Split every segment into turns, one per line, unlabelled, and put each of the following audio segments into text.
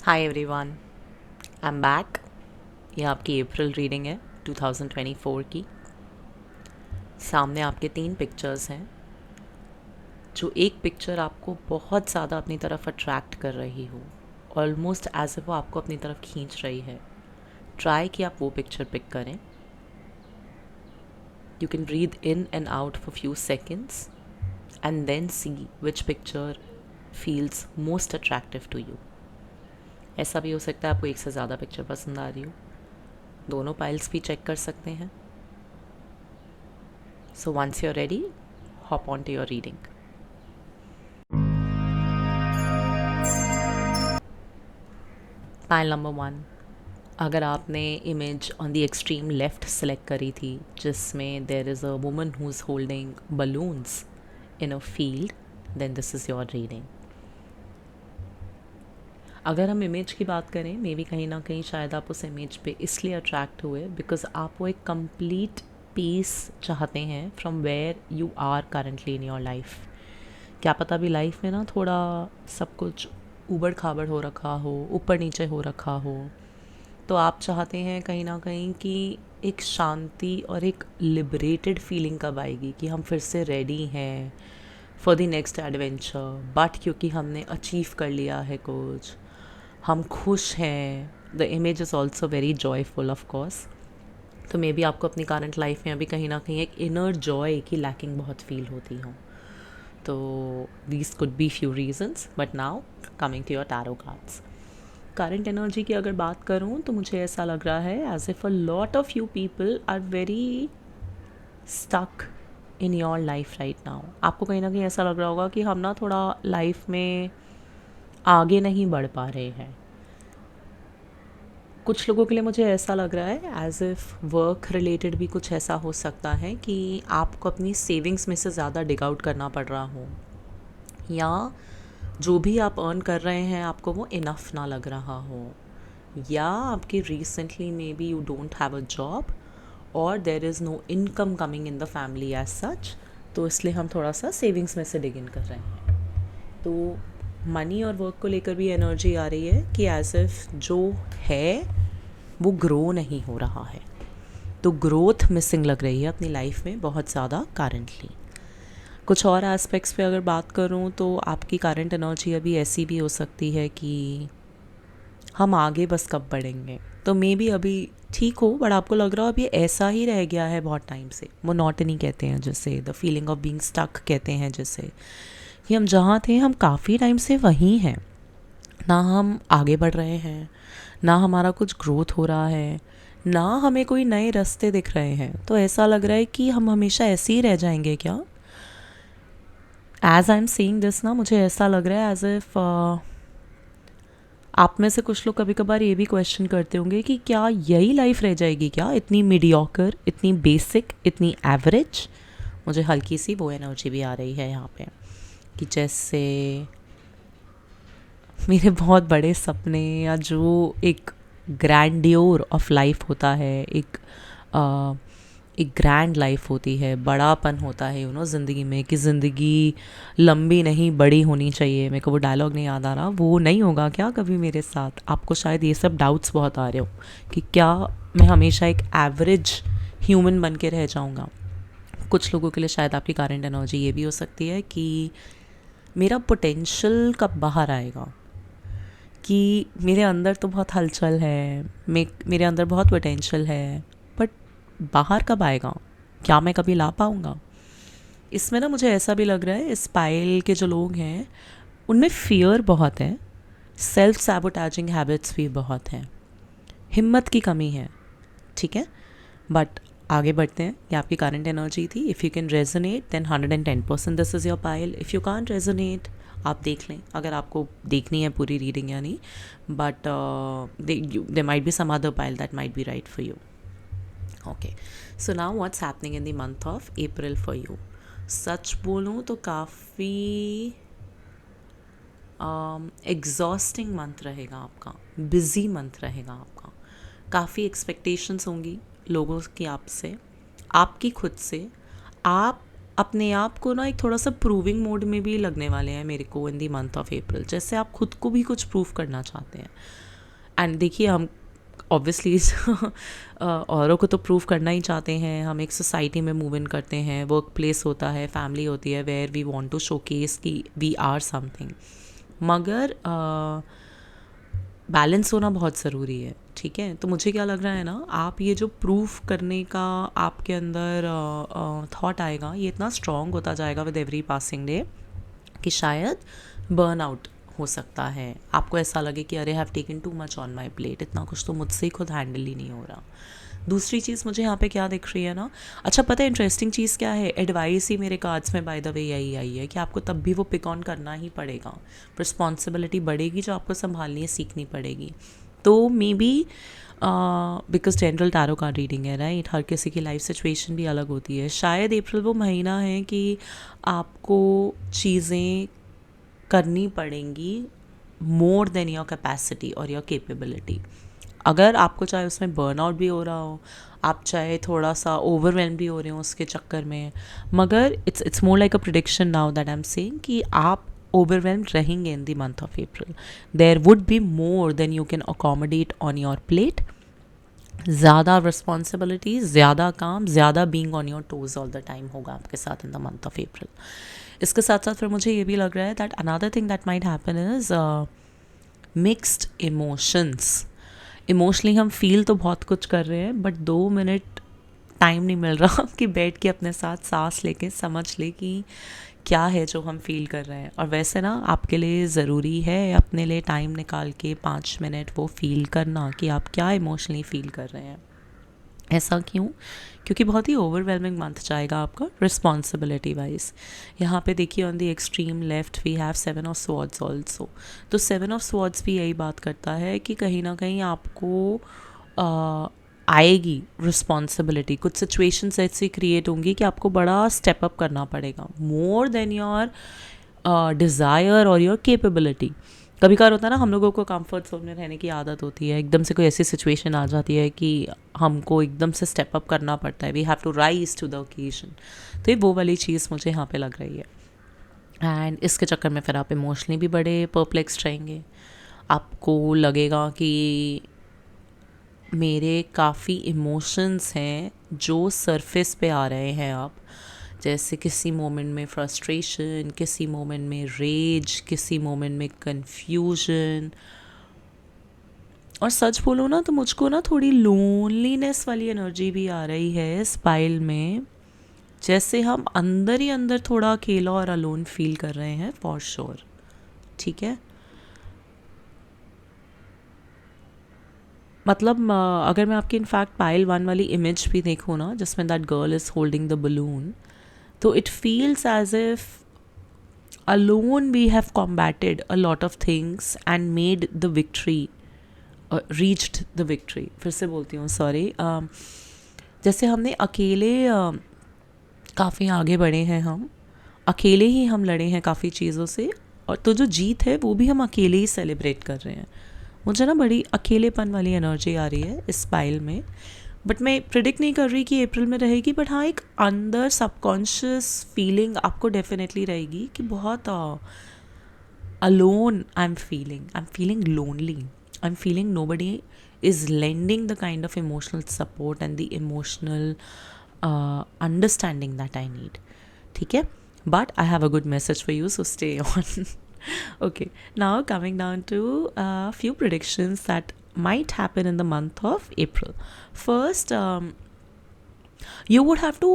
Hi everyone, I am back. ये आपकी अप्रैल reading है 2024 की। सामने आपके 3 पिक्चर्स हैं। जो एक पिक्चर आपको बहुत ज़्यादा अपनी तरफ अट्रैक्ट कर रही हो, ऑलमोस्ट एज ए वो आपको अपनी तरफ खींच रही है। ट्राई कि आप वो पिक्चर पिक करें। You can breathe in and out for few seconds and then see which picture feels most attractive to you. ऐसा भी हो सकता है आपको एक से ज़्यादा पिक्चर पसंद आ रही हो। दोनों पाइल्स भी चेक कर सकते हैं। So once you're ready, hop on to your reading. Pile number 1. अगर आपने image on the extreme left select करी थी जिसमें there is a woman who is holding balloons in a field, then this is your reading. अगर हम image की बात करें, मे बी कहीं ना कहीं शायद आप उस इमेज पे इसलिए अट्रैक्ट हुए बिकॉज आप वो एक कंप्लीट पीस चाहते हैं from where you are currently in your life. क्या पता अभी लाइफ में ना थोड़ा सब कुछ ऊबड़ खाबड़ हो रखा हो, ऊपर नीचे हो रखा हो, तो आप चाहते हैं कहीं ना कहीं कि एक शांति और एक लिबरेटेड फीलिंग कब आएगी कि हम फिर से रेडी हैं for the next adventure. But क्योंकि हमने अचीव कर लिया है कुछ, हम खुश हैं। The image is also very joyful of course. तो मे बी आपको अपनी करंट लाइफ में अभी कहीं ना कहीं एक इनर जॉय की लैकिंग बहुत फील होती हो। तो these could be few reasons, but now coming to your tarot cards. Current energy की अगर बात करूँ तो मुझे ऐसा लग रहा है as if a lot of you people are very stuck in your life right now. आपको कहीं ना कहीं ऐसा लग रहा होगा कि हम ना थोड़ा लाइफ में आगे नहीं बढ़ पा रहे हैं। कुछ लोगों के लिए मुझे ऐसा लग रहा है एज इफ़ वर्क रिलेटेड भी कुछ ऐसा हो सकता है कि आपको अपनी सेविंग्स में से ज़्यादा डिग आउट करना पड़ रहा हो, या जो भी आप अर्न कर रहे हैं आपको वो इनफ ना लग रहा हो, या आपकी recently maybe you don't have a job और there is no income coming in the family as such. तो इसलिए हम थोड़ा सा सेविंग्स में से डिग इन कर रहे हैं। तो मनी और वर्क को लेकर भी एनर्जी आ रही है कि एज इफ जो है वो ग्रो नहीं हो रहा है। तो ग्रोथ मिसिंग लग रही है अपनी लाइफ में बहुत ज़्यादा करंटली। कुछ और एस्पेक्ट्स पे अगर बात करूँ तो आपकी करंट एनर्जी अभी ऐसी भी हो सकती है कि हम आगे बस कब बढ़ेंगे। तो मे बी अभी ठीक हो, बट आपको लग रहा हो अभी ऐसा ही रह गया है बहुत टाइम से। मोनोटनी कहते हैं जिसे, the feeling of being stuck कहते हैं जिसे, कि हम जहाँ थे हम काफ़ी टाइम से वहीं हैं। ना हम आगे बढ़ रहे हैं, ना हमारा कुछ ग्रोथ हो रहा है, ना हमें कोई नए रास्ते दिख रहे हैं। तो ऐसा लग रहा है कि हम हमेशा ऐसे ही रह जाएंगे क्या। As I am seeing this ना, मुझे ऐसा लग रहा है एज इफ आप में से कुछ लोग कभी कभार ये भी क्वेश्चन करते होंगे कि क्या यही लाइफ रह जाएगी क्या, इतनी मीडियोकर, इतनी बेसिक, इतनी एवरेज। मुझे हल्की सी वो एनर्जी भी आ रही है यहाँ पे कि जैसे मेरे बहुत बड़े सपने, या जो एक ग्रैंडियोर ऑफ लाइफ होता है, एक ग्रैंड लाइफ होती है, बड़ापन होता है ज़िंदगी में, कि ज़िंदगी लंबी नहीं बड़ी होनी चाहिए। मेरे को वो डायलॉग नहीं याद आ रहा, वो नहीं होगा क्या कभी मेरे साथ। आपको शायद ये सब डाउट्स बहुत आ रहे हो कि क्या मैं हमेशा एक एवरेज ह्यूमन बन के रह जाऊँगा। कुछ लोगों के लिए शायद आपकी करंट एनर्जी ये भी हो सकती है कि मेरा पोटेंशियल कब बाहर आएगा, कि मेरे अंदर तो बहुत हलचल है, मेरे अंदर बहुत पोटेंशियल है, बट बाहर कब आएगा, क्या मैं कभी ला पाऊँगा। इसमें ना मुझे ऐसा भी लग रहा है इस पाइल के जो लोग हैं उनमें फियर बहुत है, सेल्फ सैबोटैजिंग हैबिट्स भी बहुत हैं, हिम्मत की कमी है। ठीक है, बट आगे बढ़ते हैं। ये आपकी करंट एनर्जी थी। If you can resonate then 110% this is your pile. If you can't resonate आप देख लें, अगर आपको देखनी है पूरी रीडिंग या नहीं, but there might be some other pile that might be right for you. Okay, so now what's happening in the month of April for you. सच बोलूँ तो काफ़ी एग्जॉस्टिंग मंथ रहेगा आपका, बिजी मंथ रहेगा आपका। काफ़ी एक्सपेक्टेशंस होंगी लोगों की आपसे, आपकी खुद से। आप अपने आप को ना एक थोड़ा सा प्रूविंग मोड में भी लगने वाले हैं मेरे को इन दी मंथ ऑफ अप्रैल, जैसे आप खुद को भी कुछ प्रूव करना चाहते हैं। एंड देखिए, हम ऑब्वियसली औरों को तो प्रूव करना ही चाहते हैं। हम एक सोसाइटी में मूव इन करते हैं, वर्क प्लेस होता है, फैमिली होती है, where we want to showcase कि वी आर समथिंग। मगर बैलेंस होना बहुत ज़रूरी है, ठीक है। तो मुझे क्या लग रहा है ना, आप ये जो प्रूफ करने का आपके अंदर थॉट आएगा, ये इतना स्ट्रॉन्ग होता जाएगा विद एवरी पासिंग डे कि शायद बर्न आउट हो सकता है। आपको ऐसा लगे कि अरे have taken too much on my plate, इतना कुछ तो मुझसे ही खुद हैंडल ही नहीं हो रहा। दूसरी चीज़ मुझे यहाँ पे क्या दिख रही है ना, अच्छा पता है इंटरेस्टिंग चीज़ क्या है, एडवाइस ही मेरे कार्ड्स में बाय द वे यही आई है कि आपको तब भी वो पिक ऑन करना ही पड़ेगा। रिस्पॉन्सिबिलिटी बढ़ेगी जो आपको संभालनी है, सीखनी पड़ेगी। तो may be because general tarot card reading है राइट, हर किसी की लाइफ सिचुएशन भी अलग होती है। शायद अप्रैल वो महीना है कि आपको चीज़ें करनी पड़ेंगी मोर देन योर कैपेसिटी और योर केपेबिलिटी। अगर आपको चाहे उसमें बर्नआउट भी हो रहा हो, आप चाहे थोड़ा सा ओवरवेल्म भी हो रहे हो उसके चक्कर में, मगर it's more like a prediction now that I am saying कि आप ओवरवेल्म्ड रहेंगे in the month of April. There would be more than you can accommodate on your plate. ज़्यादा रिस्पॉन्सिबिलिटीज, ज़्यादा काम, ज़्यादा being on your toes all the time होगा आपके साथ in the month of April. इसके साथ साथ फिर मुझे ये भी लग रहा है that another thing that might happen is mixed emotions. Emotionally हम फील तो बहुत कुछ कर रहे हैं, बट 2 मिनट टाइम नहीं मिल रहा कि बैठ के अपने साथ सांस लेके समझ ले कि क्या है जो हम फील कर रहे हैं। और वैसे ना आपके लिए ज़रूरी है अपने लिए टाइम निकाल के 5 मिनट वो फील करना कि आप क्या इमोशनली फील कर रहे हैं। ऐसा क्यों? क्योंकि बहुत ही ओवरवेलमिंग मंथ जाएगा आपका रिस्पॉन्सिबिलिटी वाइज। यहाँ पे देखिए on the extreme left we have 7 of swords also. तो 7 ऑफ स्वॉर्ड्स भी यही बात करता है कि कहीं ना कहीं आपको आएगी रिस्पॉन्सिबिलिटी, कुछ सिचुएशंस ऐसी क्रिएट होंगी कि आपको बड़ा स्टेप अप करना पड़ेगा मोर देन योर डिज़ायर और योर केपेबिलिटी। कभी कभार होता है ना, हम लोगों को कंफर्ट जोन में रहने की आदत होती है, एकदम से कोई ऐसी सिचुएशन आ जाती है कि हमको एकदम से स्टेप अप करना पड़ता है, we have to rise to the occasion. तो ये वो वाली चीज़ मुझे यहाँ पे लग रही है। एंड इसके चक्कर में फिर आप इमोशनली भी बड़े परप्लेक्स रहेंगे। आपको लगेगा कि मेरे काफ़ी इमोशंस हैं जो सरफेस पे आ रहे हैं अब, जैसे किसी मोमेंट में फ्रस्ट्रेशन, किसी मोमेंट में रेज, किसी मोमेंट में कन्फ्यूजन। और सच बोलो ना तो मुझको ना थोड़ी लोनलीनेस वाली एनर्जी भी आ रही है इस पाइल में, जैसे हम अंदर ही अंदर थोड़ा अकेला और अलोन फील कर रहे हैं फॉर श्योर। ठीक है, मतलब अगर मैं आपकी इनफैक्ट पाइल 1 वाली इमेज भी देखूँ ना, जिसमें that girl is holding the balloon, तो it feels as if alone we have combated a lot of things and made the victory, reached the victory। फिर से बोलती हूँ सॉरी, जैसे हमने अकेले काफ़ी आगे बढ़े हैं, हम अकेले ही हम लड़े हैं काफ़ी चीज़ों से, और तो जो जीत है वो भी हम अकेले ही सेलिब्रेट कर रहे हैं। मुझे ना बड़ी अकेलेपन वाली एनर्जी आ रही है इस पाइल में, बट मैं प्रिडिक्ट नहीं कर रही कि अप्रैल में रहेगी, बट हाँ एक अंदर सबकॉन्शियस फीलिंग आपको डेफिनेटली रहेगी कि बहुत alone I am feeling lonely, I am feeling nobody is lending the kind of emotional support and the emotional understanding that I need. ठीक है, but I have a good message for you, so stay on। Okay, now coming down to a few predictions that might happen in the month of April. First, you would have to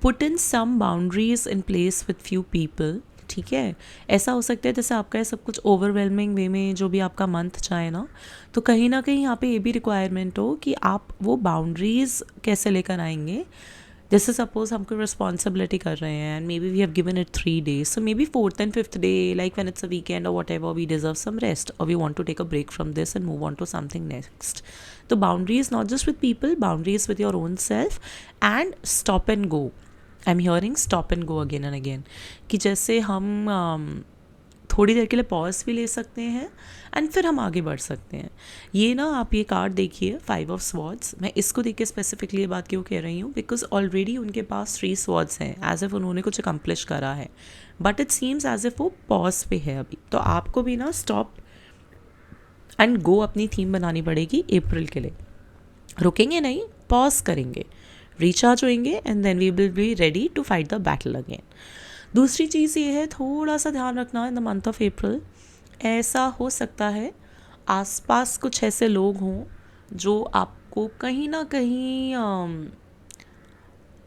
put in some boundaries in place with few people। ठीक है, ऐसा हो सकता है जैसे आपका ये सब कुछ ओवरवेलमिंग वे में जो भी आपका मंथ चाहे ना, तो कहीं ना कहीं यहाँ पे ये भी रिक्वायरमेंट हो कि आप वो बाउंड्रीज़ कैसे लेकर आएंगे। जैसे सपोज हम कोई रिस्पॉन्सिबिलिटी कर रहे हैं and maybe we have given it 3 days, so maybe 4th and 5th day, like when it's a weekend or whatever, we deserve some rest or we want to take a break from this and move on to something next। तो boundaries not just with people, boundaries with your own self and stop and go। I am hearing stop and go again and again, कि जैसे हम थोड़ी देर के लिए pause भी ले सकते हैं एंड फिर हम आगे बढ़ सकते हैं। ये ना आप ये कार्ड देखिए, 5 ऑफ स्वॉर्ड्स। मैं इसको देख के स्पेसिफिकली ये बात क्यों कह रही हूँ, बिकॉज ऑलरेडी उनके पास 3 स्वॉर्ड्स हैं, एज इफ उन्होंने कुछ अकम्प्लिश करा है, but it seems as if वो पॉज पे है अभी। तो आपको भी ना स्टॉप एंड गो अपनी थीम बनानी पड़ेगी अप्रैल के लिए। रुकेंगे नहीं, पॉज करेंगे, रिचार्ज होंगे and then we will be ready to fight the battle again. दूसरी चीज़ ये है, थोड़ा सा ध्यान रखना in the month of April. ऐसा हो सकता है आसपास कुछ ऐसे लोग हों जो आपको कहीं ना कहीं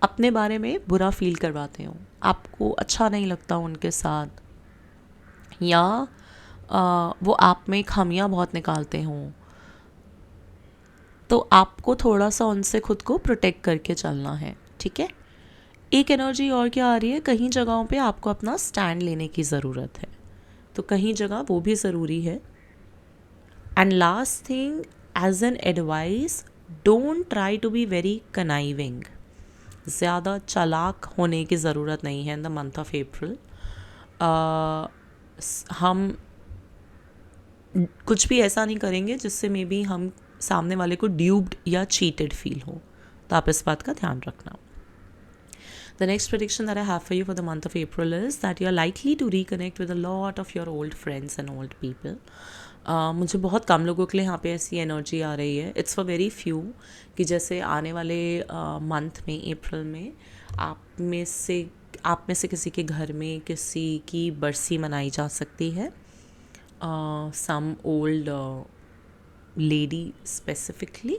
अपने बारे में बुरा फील करवाते हों, आपको अच्छा नहीं लगता उनके साथ, या वो आप में खामियां बहुत निकालते हों। तो आपको थोड़ा सा उनसे खुद को प्रोटेक्ट करके चलना है, ठीक है। एक एनर्जी और क्या आ रही है, कहीं जगहों पे आपको अपना स्टैंड लेने की ज़रूरत है, तो कहीं जगह वो भी ज़रूरी है। And last thing, as an advice, don't try to be very conniving. ज़्यादा चालाक होने की ज़रूरत नहीं है in the month of April. हम कुछ भी ऐसा नहीं करेंगे जिससे मे बी हम सामने वाले को ड्यूब्ड या चीटेड फील हो, तो आप इस बात का ध्यान रखना। The next prediction that I have for you for the month of April is that you are likely to reconnect with a lot of your old friends and old people. मुझे बहुत कम लोगों के लिए यहाँ पे ऐसी एनर्जी आ रही है, इट्स फॉर वेरी फ्यू, कि जैसे आने वाले मंथ में, अप्रैल में, आप में से किसी के घर में किसी की बरसी मनाई जा सकती है। Some old lady specifically,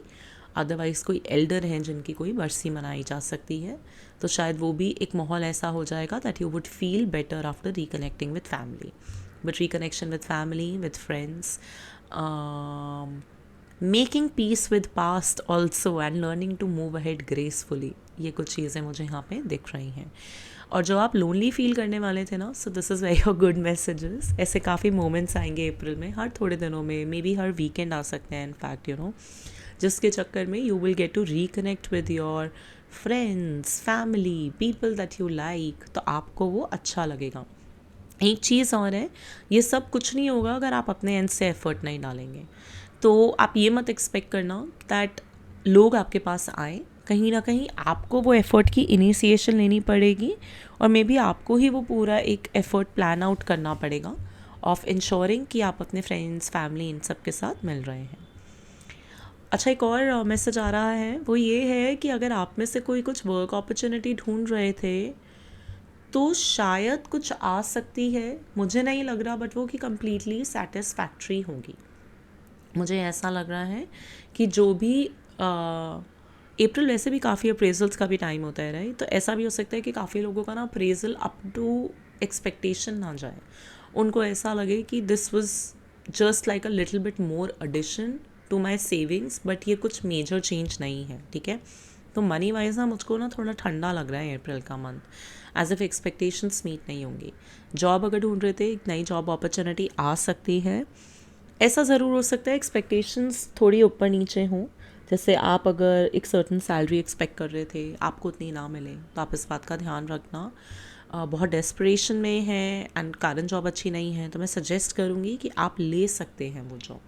otherwise कोई एल्डर हैं जिनकी कोई बरसी मनाई जा सकती है, तो शायद वो भी एक माहौल ऐसा हो जाएगा that you would feel better after reconnecting with family. But reconnection with family, with friends, making peace with past also and learning to move ahead gracefully, ये कुछ चीज़ें मुझे यहाँ पे दिख रही हैं। और जो आप लोनली फील करने वाले थे ना, so this is very good messages. ऐसे काफ़ी मोमेंट्स आएंगे अप्रैल में, हर थोड़े दिनों में, मे बी हर वीकेंड आ सकते हैं इनफैक्ट, यू नो, जिसके चक्कर में you will get to reconnect with your friends, family, people that you like, तो आपको वो अच्छा लगेगा। एक चीज़ और है, ये सब कुछ नहीं होगा अगर आप अपने एंड से एफर्ट नहीं डालेंगे। तो आप ये मत एक्सपेक्ट करना दैट लोग आपके पास आए, कहीं ना कहीं आपको वो एफ़र्ट की इनिशिएशन लेनी पड़ेगी, और मे बी आपको ही वो पूरा एक एफ़र्ट प्लान आउट करना पड़ेगा ऑफ इंश्योरिंग कि आप अपने फ्रेंड्स, फैमिली, इन सब के साथ मिल रहे हैं। अच्छा, एक और मैसेज आ रहा है, वो ये है कि अगर आप में से कोई कुछ वर्क अपॉर्चुनिटी ढूंढ रहे थे तो शायद कुछ आ सकती है, मुझे नहीं लग रहा, बट वो कि कम्प्लीटली सेटिस्फैक्ट्री होगी। मुझे ऐसा लग रहा है कि जो भी अप्रैल वैसे भी काफ़ी अप्रेजल्स का भी टाइम होता है, राइट, तो ऐसा भी हो सकता है कि काफ़ी लोगों का ना अप्रेजल अप टू एक्सपेक्टेशन ना जाए, उनको ऐसा लगे कि this was just like a little bit more addition to my savings, but ये कुछ मेजर चेंज नहीं है, ठीक है। तो मनी वाइज ना मुझको ना थोड़ा ठंडा लग रहा है अप्रैल का month, as if expectations meet नहीं होंगी। जॉब अगर ढूंढ रहे थे, एक नई जॉब अपॉर्चुनिटी आ सकती है। ऐसा ज़रूर हो सकता है एक्सपेक्टेशंस थोड़ी ऊपर नीचे हों, जैसे आप अगर एक सर्टन सैलरी एक्सपेक्ट कर रहे थे, आपको उतनी ना मिले, तो आप इस बात का ध्यान रखना। बहुत डेस्परेशन में है एंड कारण जॉब अच्छी नहीं है, तो मैं सजेस्ट करूँगी कि आप ले सकते हैं वो जॉब,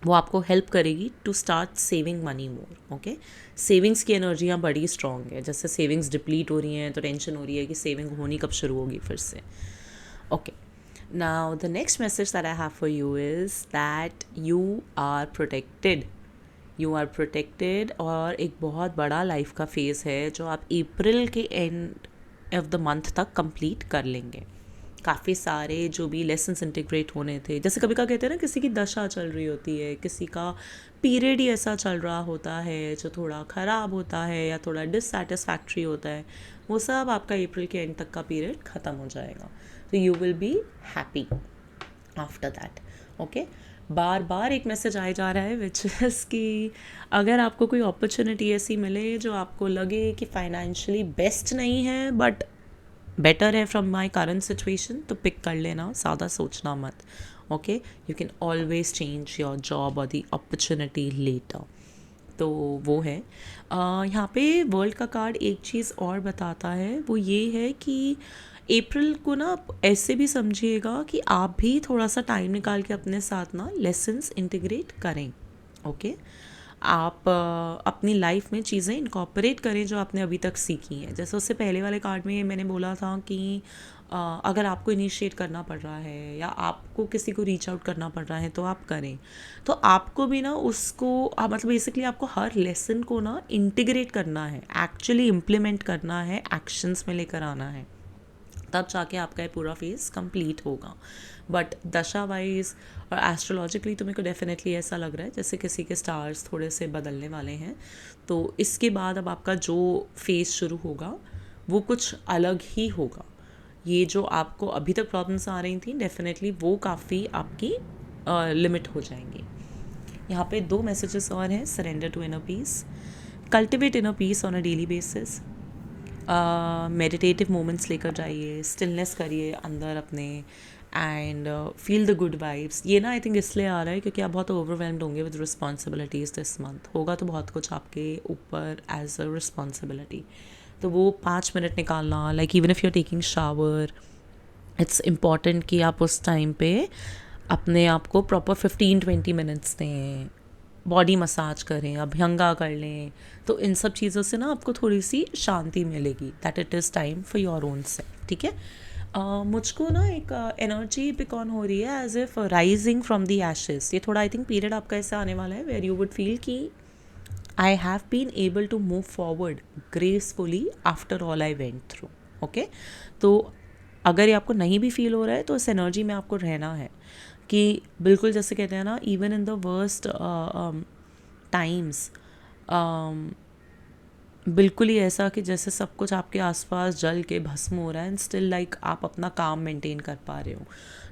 वो आपको हेल्प करेगी to start saving money more, okay. Savings की एनर्जियाँ बड़ी स्ट्रॉन्ग है, जैसे सेविंग्स डिप्लीट हो रही हैं तो टेंशन हो रही है कि सेविंग होनी कब शुरू होगी फिर से, okay. Now the next message that I have for you is that you are protected, you are protected. और एक बहुत बड़ा लाइफ का फेज़ है जो आप अप्रैल के एंड ऑफ द मंथ तक कंप्लीट कर लेंगे। काफ़ी सारे जो भी लेसन्स इंटीग्रेट होने थे, जैसे कभी का कहते हैं ना, किसी की दशा चल रही होती है, किसी का पीरियड ही ऐसा चल रहा होता है जो थोड़ा ख़राब होता है या थोड़ा डिससेटिस्फैक्ट्री होता है, वो सब आपका अप्रैल के एंड तक का पीरियड ख़त्म हो जाएगा, तो you will be happy after that, okay. बार बार एक मैसेज आए जा रहा है विच इज़ कि अगर आपको कोई अपॉर्चुनिटी ऐसी मिले जो आपको लगे कि फाइनेंशियली बेस्ट नहीं है बट बेटर है फ्रॉम माई करंट सिचुएशन, तो पिक कर लेना, ज़्यादा सोचना मत, okay. You can always change your job और द अपॉर्चुनिटी लेटर, तो वो है। यहाँ पे वर्ल्ड का कार्ड एक चीज़ और बताता है, वो ये है कि अप्रैल को ना आप ऐसे भी समझिएगा कि आप भी थोड़ा सा टाइम निकाल के अपने साथ ना लेसन्स इंटीग्रेट करें। ओके, आप अपनी लाइफ में चीज़ें इनकॉर्पोरेट करें जो आपने अभी तक सीखी हैं। जैसे उससे पहले वाले कार्ड में मैंने बोला था कि अगर आपको इनिशिएट करना पड़ रहा है या आपको किसी को रीच आउट करना पड़ रहा है तो आप करें। तो आपको भी ना उसको मतलब बेसिकली आपको हर लेसन को ना इंटीग्रेट करना है, एक्चुअली इम्प्लीमेंट करना है, एक्शंस में लेकर आना है, तब जाके आपका ये पूरा फेज़ कंप्लीट होगा। बट दशा वाइज और एस्ट्रोलॉजिकली तो मेरे को डेफिनेटली ऐसा लग रहा है जैसे किसी के स्टार्स थोड़े से बदलने वाले हैं। तो इसके बाद अब आपका जो फेज़ शुरू होगा वो कुछ अलग ही होगा। ये जो आपको अभी तक प्रॉब्लम्स आ रही थी डेफिनेटली वो काफ़ी आपकी लिमिट हो जाएंगी। यहाँ पे 2 मैसेजेस और हैं। Surrender to inner peace, cultivate inner peace on a daily basis, meditative moments लेकर जाइए, स्टिलनेस करिए अंदर अपने, and feel the good vibes. ये ना आई थिंक इसलिए आ रहा है क्योंकि आप बहुत ओवरवेल्म्ड होंगे विद रिस्पॉन्सिबिलिटीज़ दिस मंथ। होगा तो बहुत कुछ आपके ऊपर एज अ रिस्पॉन्सिबिलिटी। तो वो 5 मिनट निकालना, like even if you are taking shower, it's important कि आप उस टाइम पे अपने आप को प्रॉपर 15-20 मिनट्स दें, बॉडी मसाज करें, अभ्यंगा कर लें। तो इन सब चीज़ों से ना आपको थोड़ी सी शांति मिलेगी, that it is time for your own self. ठीक है, मुझको ना एक एनर्जी पिक ऑन हो रही है as if rising from the ashes. ये थोड़ा आई थिंक पीरियड आपका ऐसा आने वाला है वेयर यू वुड फील कि I have been able to move forward gracefully after all I went through. Okay, तो अगर ये आपको नहीं भी फील हो रहा है तो इस एनर्जी में आपको रहना है कि बिल्कुल जैसे कहते हैं ना, even in the worst times, बिल्कुल ही ऐसा कि जैसे सब कुछ आपके आसपास जल के भस्म हो रहा है एंड स्टिल लाइक आप अपना काम मेंटेन कर पा रहे हो।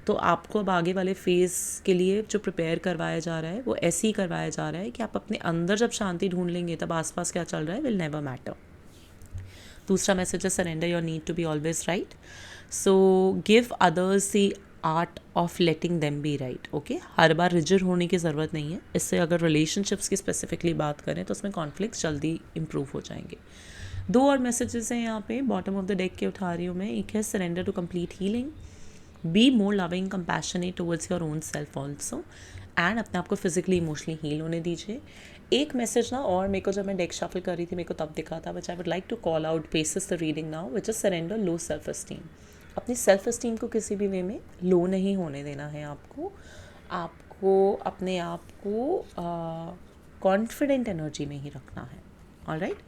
तो आपको अब आगे वाले फेज़ के लिए जो प्रिपेयर करवाया जा रहा है वो ऐसे ही करवाया जा रहा है कि आप अपने अंदर जब शांति ढूंढ लेंगे तब आसपास क्या चल रहा है विल नेवर मैटर। दूसरा मैसेज है surrender your need to be always right, so give others the art of letting them be right. Okay, हर बार रिजिड होने की ज़रूरत नहीं है। इससे अगर रिलेशनशिप्स की स्पेसिफिकली बात करें तो उसमें कॉन्फ्लिक्ट्स जल्दी इंप्रूव हो जाएंगे। 2 और मैसेजेस हैं यहाँ पे बॉटम ऑफ द डेक के उठा रही हूँ मैं। एक है surrender to complete healing, be more loving compassionate towards your own self also, and अपने आप को फिजिकली इमोशनली हील होने दीजिए। एक मैसेज ना और मेरे को जब मैं डेक शफल कर रही थी मेरे को तब दिखा था, which I would like to call out basis the reading now, which is surrender low self esteem. अपनी सेल्फ एस्टीम को किसी भी वे में लो नहीं होने देना है आपको अपने आप को कॉन्फिडेंट एनर्जी में ही रखना है। Alright,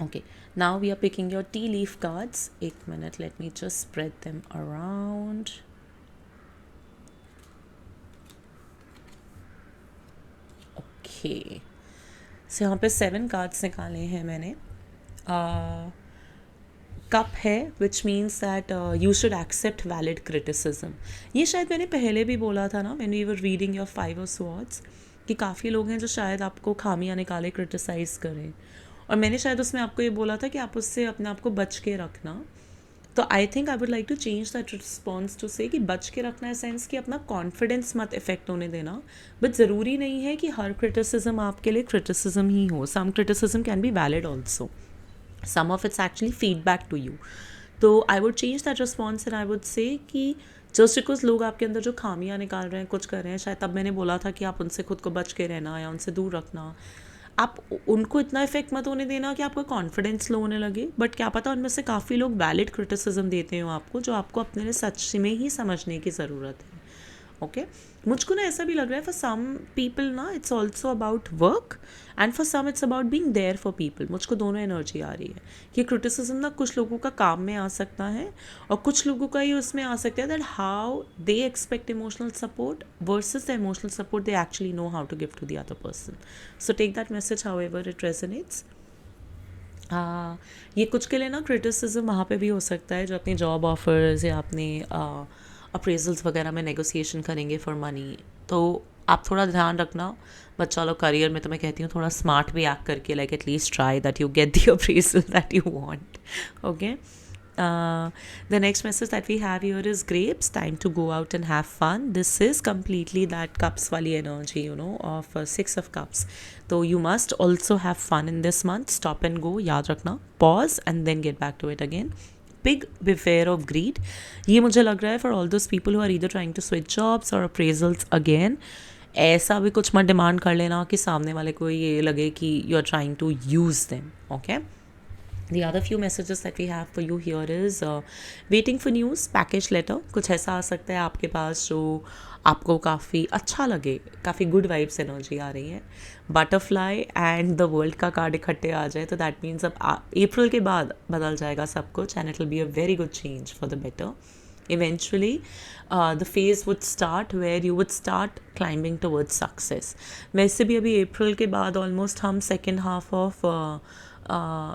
okay, now we are picking your tea leaf cards. एक minute, let me just spread them around. Okay, so यहाँ पे 7 cards निकाले हैं मैंने। कप है which means that you should accept valid criticism. ये शायद मैंने पहले भी बोला था ना when we were reading your 5 of swords कि काफ़ी लोग हैं जो शायद आपको खामियां निकाले, क्रिटिसाइज़ करें, और मैंने शायद उसमें आपको ये बोला था कि आप उससे अपने आप को बच के रखना। तो I think I would like to change that response to say कि बच के रखना है सेंस कि अपना कॉन्फिडेंस मत इफेक्ट होने देना। बट ज़रूरी नहीं है कि हर क्रिटिसिज्म आपके लिए क्रिटिसिज्म ही हो। Some criticism can be valid also, some of it's actually feedback to you. तो I would change that response and I would say कि just because लोग आपके अंदर जो खामियां निकाल रहे हैं, कुछ कर रहे हैं, शायद तब मैंने बोला था कि आप उनसे खुद को बच के रहना या उनसे दूर रखना। आप उनको इतना इफेक्ट मत होने देना कि आपका कॉन्फिडेंस लो होने लगे। बट क्या पता उनमें से काफ़ी लोग वैलिड क्रिटिसिज्म देते हो आपको, जो आपको अपने लिए सच में ही समझने की ज़रूरत है। ओके, मुझको ना ऐसा भी लग रहा है फॉर सम पीपल ना it's also about work and for some it's about being there for people. मुझको दोनों एनर्जी आ रही है कि क्रिटिसिज्म ना कुछ लोगों का काम में आ सकता है और कुछ लोगों का ही उसमें आ सकता है that how they expect emotional support versus the emotional support they actually know how to give to the other person. So take that message however it resonates. ये कुछ के लिए ना क्रिटिसिज्म वहाँ पे भी हो सकता है जो अपनी जॉब ऑफर्स या अपने अप्रेजल्स वगैरह में नेगोशिएशन करेंगे फॉर मनी। तो आप थोड़ा ध्यान रखना। बट चलो करियर में तो मैं कहती हूँ थोड़ा स्मार्ट भी एक्ट करके like at least try that you get the appraisal that you want. Okay, the next message that we have here is grapes, time to go out and have fun. This is completely that cups wali energy, you know, of 6 of cups. So you must also have fun in this month. Stop and go, yaad rakhna, pause and then get back to it again. Big beware of greed. ये मुझे लग रहा है for all those people who are either trying to switch jobs और appraisals again. ऐसा भी कुछ मत डिमांड कर लेना कि सामने वाले को ये लगे कि you are trying to use them, okay. The other few messages that we have for you here is waiting for news, package letter। कुछ ऐसा आ सकता है आपके पास जो आपको काफ़ी अच्छा लगे, काफ़ी गुड वाइब्स एनर्जी आ रही है। बटरफ्लाई एंड द वर्ल्ड का कार्ड इकट्ठे आ जाए तो दैट मीन्स अब अप्रैल के बाद बदल जाएगा सब कुछ and it will be a very good change for the better. Eventually, the phase would start where you would start climbing towards success। वैसे भी अभी अप्रैल के बाद ऑलमोस्ट हम सेकेंड हाफ ऑफ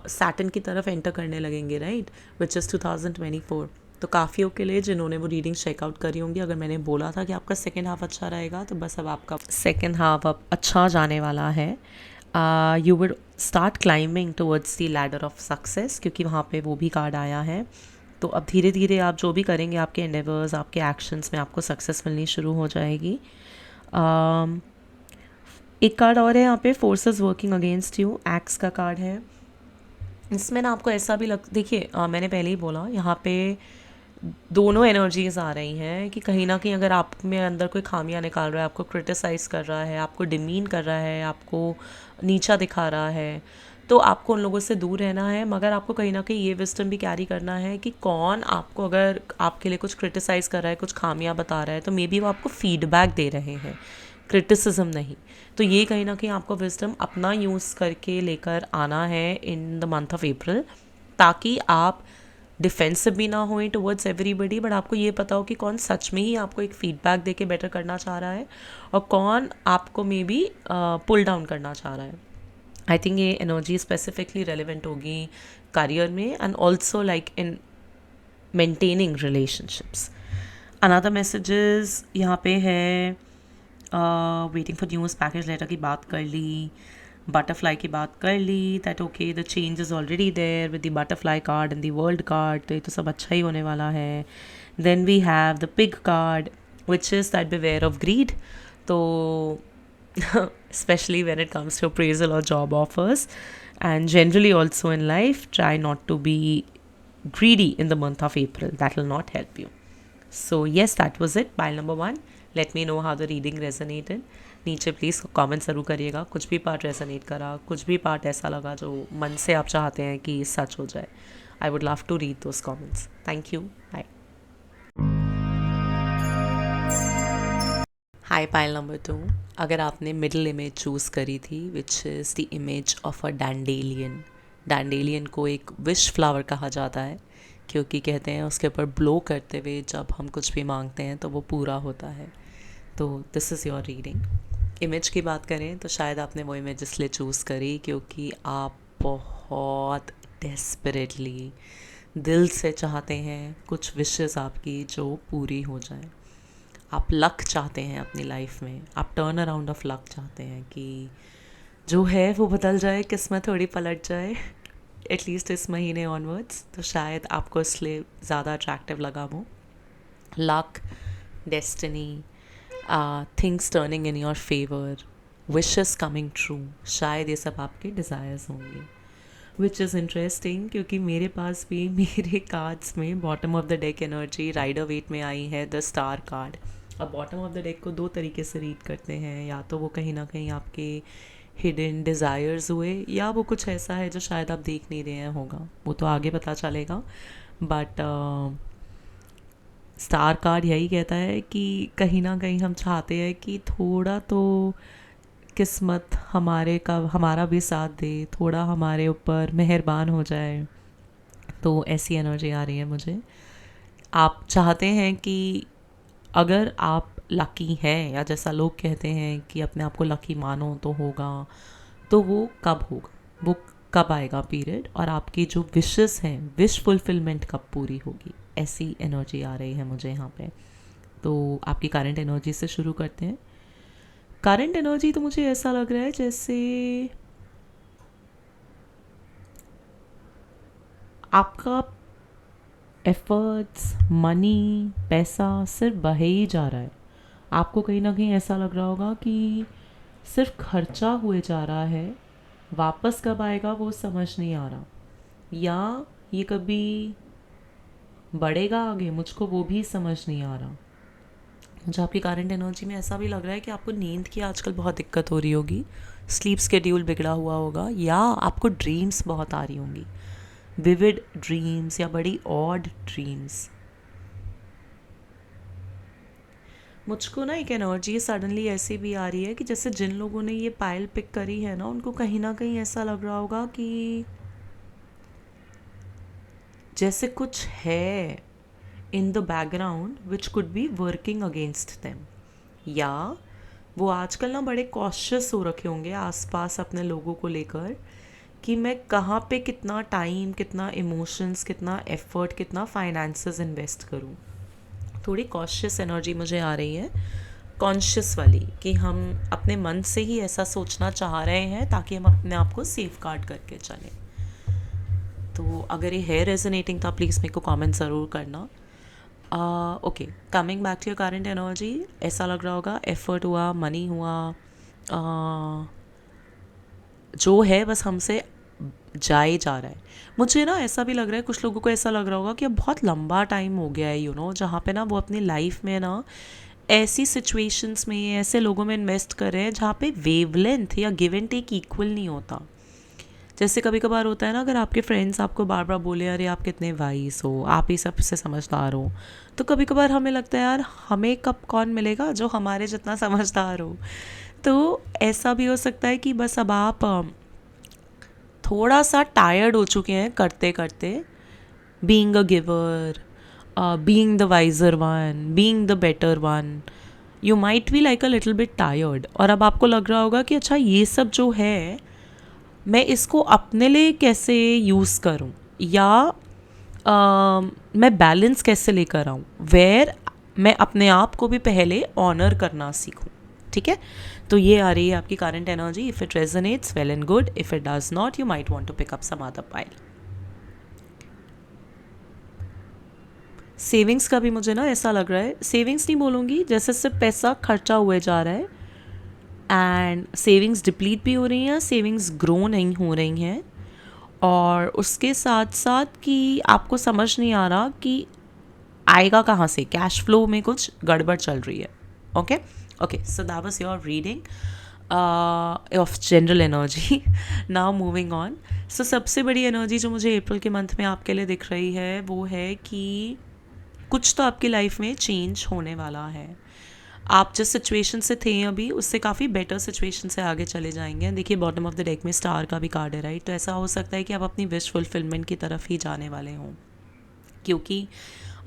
सैटर्न की तरफ एंटर करने लगेंगे, राइट, विच इज़ 2024। तो काफ़ियों के लिए जिन्होंने वो रीडिंग चेकआउट करी होंगी, अगर मैंने बोला था कि आपका सेकेंड हाफ अच्छा रहेगा तो बस अब आपका सेकेंड हाफ अब अच्छा जाने वाला है। You would start climbing towards the ladder of success, क्योंकि वहाँ पे वो भी कार्ड आया है। तो अब धीरे धीरे आप जो भी करेंगे, आपके एंडेवर्स, आपके एक्शंस में आपको सक्सेस मिलनी शुरू हो जाएगी। एक कार्ड और है यहाँ पे, forces working against you, x का कार्ड है। इसमें ना आपको ऐसा भी देखिए, मैंने पहले ही बोला यहाँ पे दोनों एनर्जीज आ रही हैं कि कहीं ना कहीं अगर आप में अंदर कोई खामियां निकाल रहा है, आपको क्रिटिसाइज़ कर रहा है, आपको डिमीन कर रहा है, आपको नीचा दिखा रहा है, तो आपको उन लोगों से दूर रहना है। मगर आपको कहीं ना कहीं ये विजडम भी कैरी करना है कि कौन आपको अगर आपके लिए कुछ क्रिटिसाइज़ कर रहा है, कुछ खामियां बता रहा है, तो मे बी वो आपको फीडबैक दे रहे हैं, क्रिटिसिज्म नहीं। तो ये कहीं ना कहीं आपको विजडम अपना यूज़ करके लेकर आना है इन द मंथ ऑफ अप्रैल, ताकि आप डिफेंसिव भी ना होएं टुवर्ड्स एवरीबडी, बट आपको ये पता हो कि कौन सच में ही आपको एक फीडबैक दे के बेटर करना चाह रहा है और कौन आपको मे बी पुल डाउन करना चाह रहा है। आई थिंक ये एनर्जी स्पेसिफिकली रेलिवेंट होगी करियर में and also like in maintaining relationships. Another messages यहाँ पे है, waiting for news, package letter की बात कर ली, बटरफ्लाई की बात कर ली, that okay the change is already there with the butterfly card and the world card, तो ये तो सब अच्छा ही होने वाला है। Then we have the pig card which is that beware of greed. तो especially when it comes to appraisal or job offers, and generally also in life, try not to be greedy in the month of April. That will not help you. So yes, that was it, pile number 1. Let me know how the reading resonated. नीचे please comment ज़रूर करिएगा, कुछ भी part resonate करा, कुछ भी part ऐसा लगा जो मन से आप चाहते हैं कि सच हो जाए। I would love to read those comments. Thank you, bye. Hi pile number 2। अगर आपने मिडिल इमेज चूज़ करी थी which is the image of a dandelion. Dandelion को एक विश फ्लावर कहा जाता है, क्योंकि कहते हैं उसके ऊपर ब्लो करते हुए जब हम कुछ भी मांगते हैं तो वो पूरा होता है। तो this is your reading. Image की बात करें तो शायद आपने वो इमेज इसलिए चूज़ करी क्योंकि आप बहुत डेस्परेटली दिल से चाहते हैं कुछ विशेस आपकी जो पूरी हो जाए। आप लक चाहते हैं अपनी लाइफ में, आप टर्न अराउंड ऑफ लक चाहते हैं कि जो है वो बदल जाए, किस्मत थोड़ी पलट जाए एटलीस्ट इस महीने ऑनवर्ड्स। तो शायद आपको इसलिए ज़्यादा अट्रैक्टिव लगा वो। Luck, destiny, things turning in your favour, wishes coming true, शायद ये सब आपके डिज़ायर्स होंगे। विच इज़ इंटरेस्टिंग क्योंकि मेरे पास भी मेरे कार्ड्स में bottom of the deck energy Rider Waite में आई है द स्टार कार्ड। अब बॉटम ऑफ द डेक को दो तरीके से रीड करते हैं, या तो वो कहीं ना कहीं आपके हिडन डिज़ायर्स हुए, या वो कुछ ऐसा है जो शायद आप देख नहीं रहे हैं होगा, वो तो आगे पता चलेगा। बट स्टार कार्ड यही कहता है कि कहीं ना कहीं हम चाहते हैं कि थोड़ा तो किस्मत हमारा भी साथ दे, थोड़ा हमारे ऊपर मेहरबान हो जाए। तो ऐसी एनर्जी आ रही है मुझे। आप चाहते हैं कि अगर आप लकी हैं, या जैसा लोग कहते हैं कि अपने आप को लकी मानो तो होगा, तो वो कब होगा, वो कब आएगा पीरियड, और आपकी जो विशेस हैं, विश फुलफिलमेंट कब पूरी होगी, ऐसी एनर्जी आ रही है मुझे यहाँ पे। तो आपकी करंट एनर्जी से शुरू करते हैं। करंट एनर्जी तो मुझे ऐसा लग रहा है जैसे आपका एफर्ट्स, मनी, पैसा सिर्फ बहे ही जा रहा है। आपको कहीं ना कहीं ऐसा लग रहा होगा कि सिर्फ खर्चा हुए जा रहा है, वापस कब आएगा वो समझ नहीं आ रहा। या ये कभी बढ़ेगा आगे, मुझको वो भी समझ नहीं आ रहा। मुझे आपकी करंट एनर्जी में ऐसा भी लग रहा है कि आपको नींद की आजकल बहुत दिक्कत हो रही होगी, स्लीप स्केड्यूल बिगड़ा हुआ होगा, या आपको ड्रीम्स बहुत आ रही होंगी, विविड ड्रीम्स या बड़ी ऑड ड्रीम्स। मुझको ना एक एनर्जी सडनली ऐसी भी आ रही है कि जैसे जिन लोगों ने ये पायल पिक करी है उनको कहीं ना कहीं ऐसा लग रहा होगा कि जैसे कुछ है in the background which could be working against them, या वो आजकल ना बड़े कॉशियस हो रखे होंगे आसपास अपने लोगों को लेकर कि मैं कहाँ पे कितना टाइम, कितना इमोशंस, कितना एफर्ट, कितना फाइनेंसेस इन्वेस्ट करूँ। थोड़ी कॉशियस एनर्जी मुझे आ रही है, कॉन्शियस वाली, कि हम अपने मन से ही ऐसा सोचना चाह रहे हैं ताकि हम अपने आप को सेफ गार्ड करके चलें। तो अगर ये है रेजोनेटिंग तो आप प्लीज़ मेरे को कमेंट ज़रूर करना। Okay, coming back to your current energy, ऐसा लग रहा होगा एफर्ट हुआ, मनी हुआ, जो है बस हमसे जाए जा रहा है। मुझे ना ऐसा भी लग रहा है, कुछ लोगों को ऐसा लग रहा होगा कि अब बहुत लंबा टाइम हो गया है जहाँ पे ना वो अपनी लाइफ में ना ऐसी सिचुएशंस में, ऐसे लोगों में इन्वेस्ट कर रहे हैं जहाँ पे वेवलेंथ या गिव एंड टेक इक्वल नहीं होता। जैसे कभी कभार होता है ना, अगर आपके फ्रेंड्स आपको बार बार बोले अरे आप कितने वाइस हो, आप ही सबसे समझदार हो, तो कभी कभार हमें लगता है यार हमें कब कौन मिलेगा जो हमारे जितना समझदार हो। तो ऐसा भी हो सकता है कि बस अब आप थोड़ा सा टायर्ड हो चुके हैं करते करते, being a giver, being the wiser one, being the better one. You might be like a little bit tired, और अब आपको लग रहा होगा कि अच्छा ये सब जो है मैं इसको अपने लिए कैसे यूज़ करूं, या मैं बैलेंस कैसे लेकर आऊँ, वेयर मैं अपने आप को भी पहले ऑनर करना सीखूं। ठीक है, तो ये आ रही है आपकी current energy. If it resonates well and good, if it does not you might want to pick up some other pile. Savings का भी मुझे ना ऐसा लग रहा है, सेविंग्स नहीं बोलूँगी, जैसे सिर्फ पैसा खर्चा हुए जा रहा है एंड सेविंग्स डिप्लीट भी हो रही हैं, सेविंग्स ग्रो नहीं हो रही हैं, और उसके साथ साथ कि आपको समझ नहीं आ रहा कि आएगा कहाँ से, कैश फ्लो में कुछ गड़बड़ चल रही है। Okay okay, so that was your reading of general energy. Now moving on. So सबसे बड़ी एनर्जी जो मुझे अप्रैल के मंथ में आपके लिए दिख रही है वो है कि कुछ तो आपकी लाइफ में चेंज होने वाला है। आप जिस सिचुएशन से थे अभी उससे काफ़ी बेटर सिचुएशन से आगे चले जाएंगे। देखिए बॉटम ऑफ द डेक में स्टार का भी कार्ड है, राइट। तो ऐसा हो सकता है कि आप अपनी विश फुलफिलमेंट की तरफ ही जाने वाले हों, क्योंकि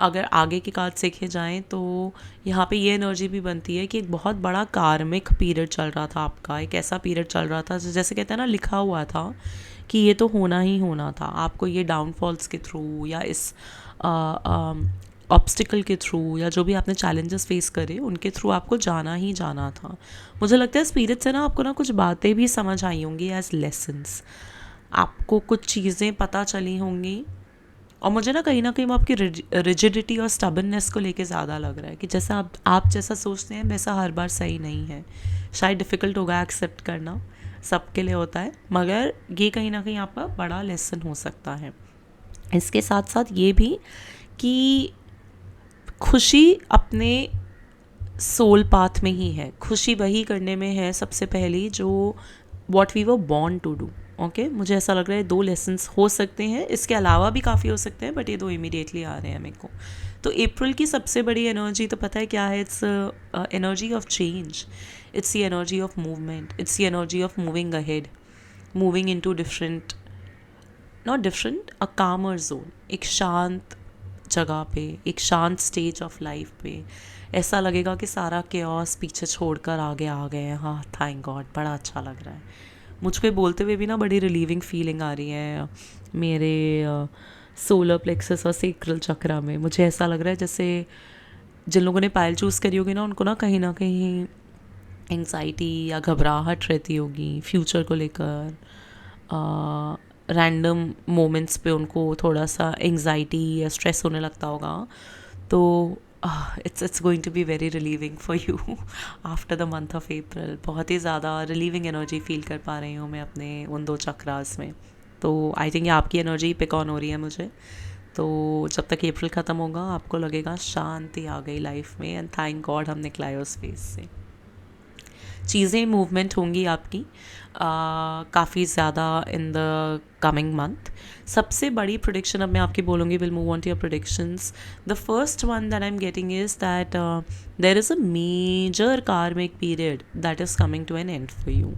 अगर आगे के कार्ड देखे जाएँ तो यहाँ पे ये एनर्जी भी बनती है कि एक बहुत बड़ा कार्मिक पीरियड चल रहा था आपका, एक ऐसा पीरियड चल रहा था जैसे कहते हैं ना, लिखा हुआ था कि ये तो होना ही होना था, आपको ये डाउनफॉल्स के थ्रू या इस ऑब्स्टिकल के थ्रू या जो भी आपने चैलेंजेस फेस करे उनके थ्रू आपको जाना ही जाना था। मुझे लगता है स्पिरिट से ना आपको ना कुछ बातें भी समझ आई होंगी एज लेसन्स, आपको कुछ चीज़ें पता चली होंगी, और मुझे ना कहीं वो आपकी रिजिडिटी और स्टबननेस को लेके ज़्यादा लग रहा है कि जैसा आप जैसा सोचते हैं वैसा हर बार सही नहीं है। शायद डिफ़िकल्ट होगा एक्सेप्ट करना, सबके लिए होता है, मगर ये कहीं ना कहीं आपका बड़ा लेसन हो सकता है। इसके साथ साथ ये भी कि खुशी अपने सोल पाथ में ही है, खुशी वही करने में है सबसे पहली जो what we were born to do. Okay, मुझे ऐसा लग रहा है 2 लेसन्स हो सकते हैं, इसके अलावा भी काफ़ी हो सकते हैं, बट ये 2 इमीडिएटली आ रहे हैं मेरे को। तो अप्रैल की सबसे बड़ी एनर्जी तो पता है क्या है, it's energy of change, it's the energy of movement, it's the energy of moving ahead, moving in to different, not different, a calmer zone, एक शांत जगह पे, एक शांत स्टेज ऑफ लाइफ पे। ऐसा लगेगा कि सारा केओस पीछे छोड़कर आगे आ गए हैं। हाँ, थैंक गॉड, बड़ा अच्छा लग रहा है मुझको ये बोलते हुए भी ना, बड़ी रिलीविंग फीलिंग आ रही है मेरे सोलर प्लेक्सस और सेक्रल चक्रा में। मुझे ऐसा लग रहा है जैसे जिन लोगों ने पायल चूज़ करी होगी उनको ना कहीं एंग्जाइटी या घबराहट रहती होगी फ्यूचर को लेकर, रैंडम मोमेंट्स पे उनको थोड़ा सा एंग्जाइटी या स्ट्रेस होने लगता होगा। तो it's going to be very relieving for you after the month of April. बहुत ही ज़्यादा रिलीविंग एनर्जी फील कर पा रही हूँ मैं अपने उन 2 चक्रास में। तो आई थिंक ये आपकी एनर्जी पिक ऑन हो रही है मुझे। तो जब तक अप्रैल ख़त्म होगा आपको लगेगा शांति आ गई लाइफ में, एंड थैंक गॉड हम निकला है उस फेज से। चीज़ें मूवमेंट होंगी आपकी काफ़ी ज़्यादा इन द कमिंग मंथ। सबसे बड़ी प्रोडिक्शन अब मैं आपकी बोलूँगी, will move on to your predictions. The first one that I am getting is that there is a major karmic period that is coming to an end for you.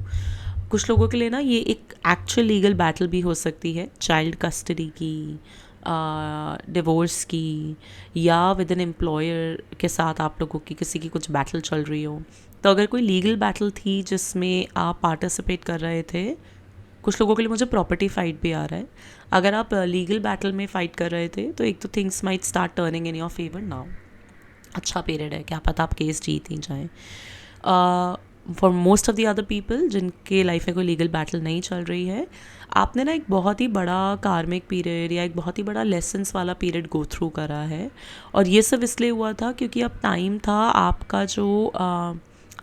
कुछ लोगों के लिए ना ये एक एक्चुअल लीगल बैटल भी हो सकती है, चाइल्ड कस्टडी की, डिवोर्स की, या विद एन एम्प्लॉयर के साथ आप लोगों की किसी की कुछ बैटल चल रही हो। तो अगर कोई लीगल बैटल थी जिसमें आप पार्टिसिपेट कर रहे थे, कुछ लोगों के लिए मुझे प्रॉपर्टी फाइट भी आ रहा है। अगर आप लीगल बैटल में फ़ाइट कर रहे थे तो एक तो things might start turning in your favour now. अच्छा पीरियड है, क्या पता आप केस जीत ही जाएँ। For most of the other people जिनके लाइफ में कोई लीगल बैटल नहीं चल रही है, आपने ना एक बहुत ही बड़ा कार्मिक पीरियड या एक बहुत ही बड़ा लेसन्स वाला पीरियड गो थ्रू करा है। और ये सब इसलिए हुआ था क्योंकि अब टाइम था आपका जो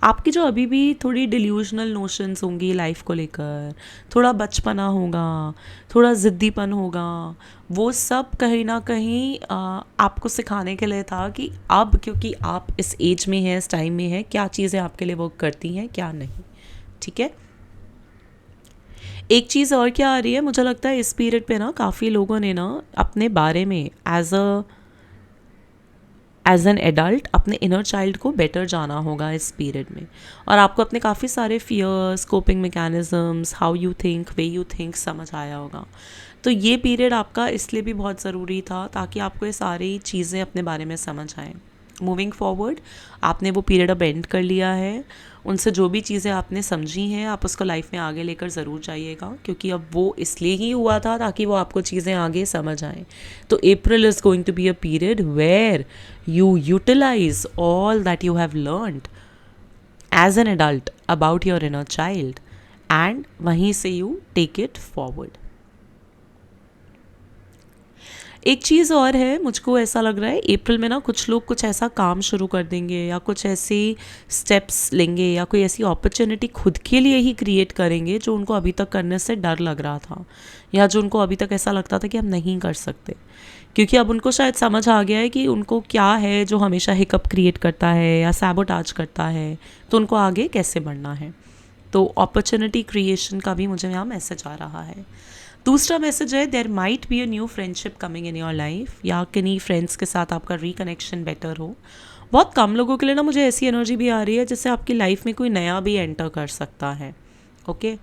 आपकी जो अभी भी थोड़ी डिल्यूजनल नोशंस होंगी लाइफ को लेकर, थोड़ा बचपना होगा, थोड़ा ज़िद्दीपन होगा, वो सब कहीं ना कहीं आपको सिखाने के लिए था कि अब क्योंकि आप इस एज में हैं, इस टाइम में हैं, क्या चीज़ें आपके लिए वर्क करती हैं क्या नहीं। ठीक है। एक चीज़ और क्या आ रही है, मुझे लगता है इस पीरियड पे ना काफ़ी लोगों ने ना अपने बारे में एज एन एडल्ट अपने इनर चाइल्ड को बेटर जाना होगा इस पीरियड में, और आपको अपने काफ़ी सारे fears, coping mechanisms, how you think, way you think समझ आया होगा। तो ये पीरियड आपका इसलिए भी बहुत ज़रूरी था ताकि आपको ये सारी चीज़ें अपने बारे में समझ आएँ। मूविंग फॉरवर्ड आपने वो पीरियड अब एंड कर लिया है, उनसे जो भी चीज़ें आपने समझी हैं आप उसको लाइफ में आगे लेकर ज़रूर जाइएगा, क्योंकि अब वो इसलिए ही हुआ था ताकि वो आपको चीज़ें आगे समझ आएँ। तो April is going to be a period where you utilize all that you have learned as an adult about your inner child, and वहीं से you take it forward. एक चीज़ और है, मुझको ऐसा लग रहा है अप्रैल में ना कुछ लोग कुछ ऐसा काम शुरू कर देंगे या कुछ ऐसे स्टेप्स लेंगे या कोई ऐसी अपॉर्चुनिटी खुद के लिए ही क्रिएट करेंगे जो उनको अभी तक करने से डर लग रहा था, या जो उनको अभी तक ऐसा लगता था कि हम नहीं कर सकते, क्योंकि अब उनको शायद समझ आ गया है कि उनको क्या है जो हमेशा हिकअप क्रिएट करता है या सैबोटाज करता है, तो उनको आगे कैसे बढ़ना है। तो अपॉर्चुनिटी क्रिएशन का भी मुझे यहाँ मैसेज आ रहा है। दूसरा मैसेज है, there might be a new friendship coming in your life, या किन्हीं फ्रेंड्स के साथ आपका रिकनेक्शन बेटर हो। बहुत कम लोगों के लिए ना मुझे ऐसी एनर्जी भी आ रही है जैसे आपकी लाइफ में कोई नया भी एंटर कर सकता है। ओके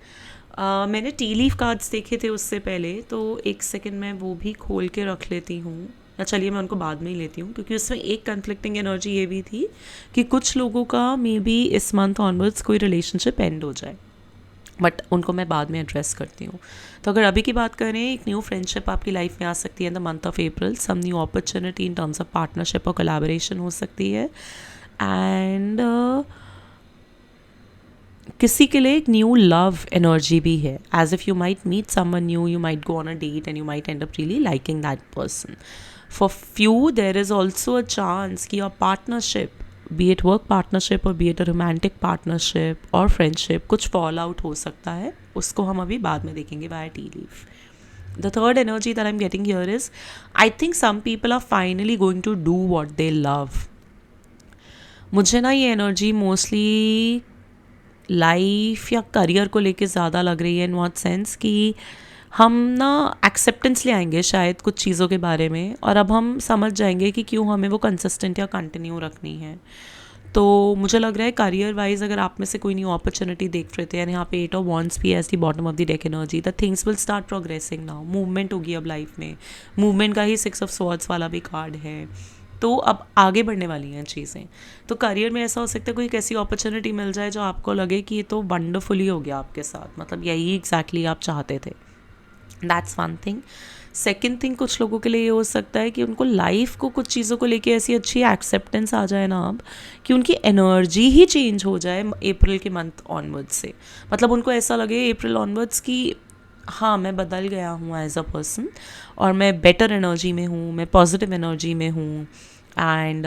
मैंने टी लीफ कार्ड्स देखे थे उससे पहले, तो एक सेकंड मैं वो भी खोल के रख लेती हूँ, या चलिए मैं उनको बाद में ही लेती हूँ, क्योंकि उसमें एक कन्फ्लिक्टिंग एनर्जी ये भी थी कि कुछ लोगों का मे बी इस मंथ ऑनवर्ड्स कोई रिलेशनशिप एंड हो जाए, बट उनको मैं बाद में एड्रेस करती हूँ। तो अगर अभी की बात करें, एक न्यू फ्रेंडशिप आपकी लाइफ में आ सकती है in the month of April, some new opportunity in terms of partnership और कोलैबोरेशन हो सकती है, एंड किसी के लिए एक न्यू लव एनर्जी भी है, as if you might meet someone new, you might go on a date and you might end up really liking that person. For few there is also a chance कि your partnership, be it work partnership और be it a romantic partnership और friendship, कुछ fall out हो सकता है, उसको हम अभी बाद में देखेंगे via tea leaf. The third energy that I'm getting here is, I think some people are finally going to do what they love. मुझे ना ये एनर्जी मोस्टली लाइफ या करियर को लेके ज़्यादा लग रही है, इन व्हाट सेंस कि हम ना एक्सेप्टेंस ले आएंगे शायद कुछ चीज़ों के बारे में, और अब हम समझ जाएंगे कि क्यों हमें वो कंसिस्टेंट या कंटिन्यू रखनी है। तो मुझे लग रहा है करियर वाइज अगर आप में से कोई न्यू अपॉर्चुनिटी देख रहे थे, एंड यहाँ पे 8 ऑफ वॉन्ड्स भी as the bottom of the deck energy, the things will start progressing now. Movement होगी अब लाइफ में, मूवमेंट का ही 6 ऑफ स्वॉर्ड्स वाला भी कार्ड है, तो अब आगे बढ़ने वाली हैं चीज़ें। तो करियर में ऐसा हो सकता है कोई ऐसी अपॉर्चुनिटी मिल जाए जो आपको लगे कि ये तो वंडरफुली हो गया आपके साथ, मतलब यही एग्जैक्टली आप चाहते थे। That's one thing. Second thing, कुछ लोगों के लिए ये हो सकता है कि उनको लाइफ को कुछ चीज़ों को लेके ऐसी अच्छी एक्सेप्टेंस आ जाए ना अब, कि उनकी एनर्जी ही चेंज हो जाए अप्रैल के मंथ ऑनवर्ड्स से। मतलब उनको ऐसा लगे अप्रैल ऑनवर्ड्स कि हाँ मैं बदल गया हूँ एज अ पर्सन, और मैं बेटर एनर्जी में हूँ, मैं पॉजिटिव एनर्जी में हूँ, and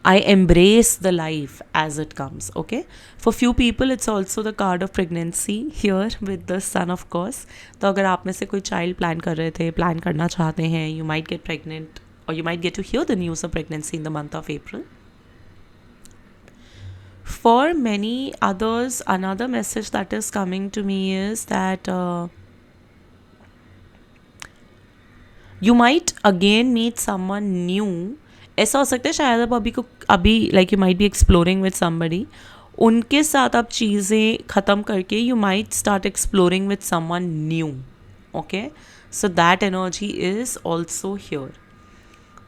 I embrace the life as it comes. Okay, for few people it's also the card of pregnancy here with the sun, of course. तो अगर आप में से कोई child plan कर रहे थे, plan करना चाहते हैं, you might get pregnant or you might get to hear the news of pregnancy in the month of April. For many others, another message that is coming to me is that you might again meet someone new. ऐसा हो सकता है शायद आप अभी like you might B exploring with somebody, उनके साथ आप चीज़ें ख़त्म करके you might start exploring with someone new. Okay, so that energy is also here.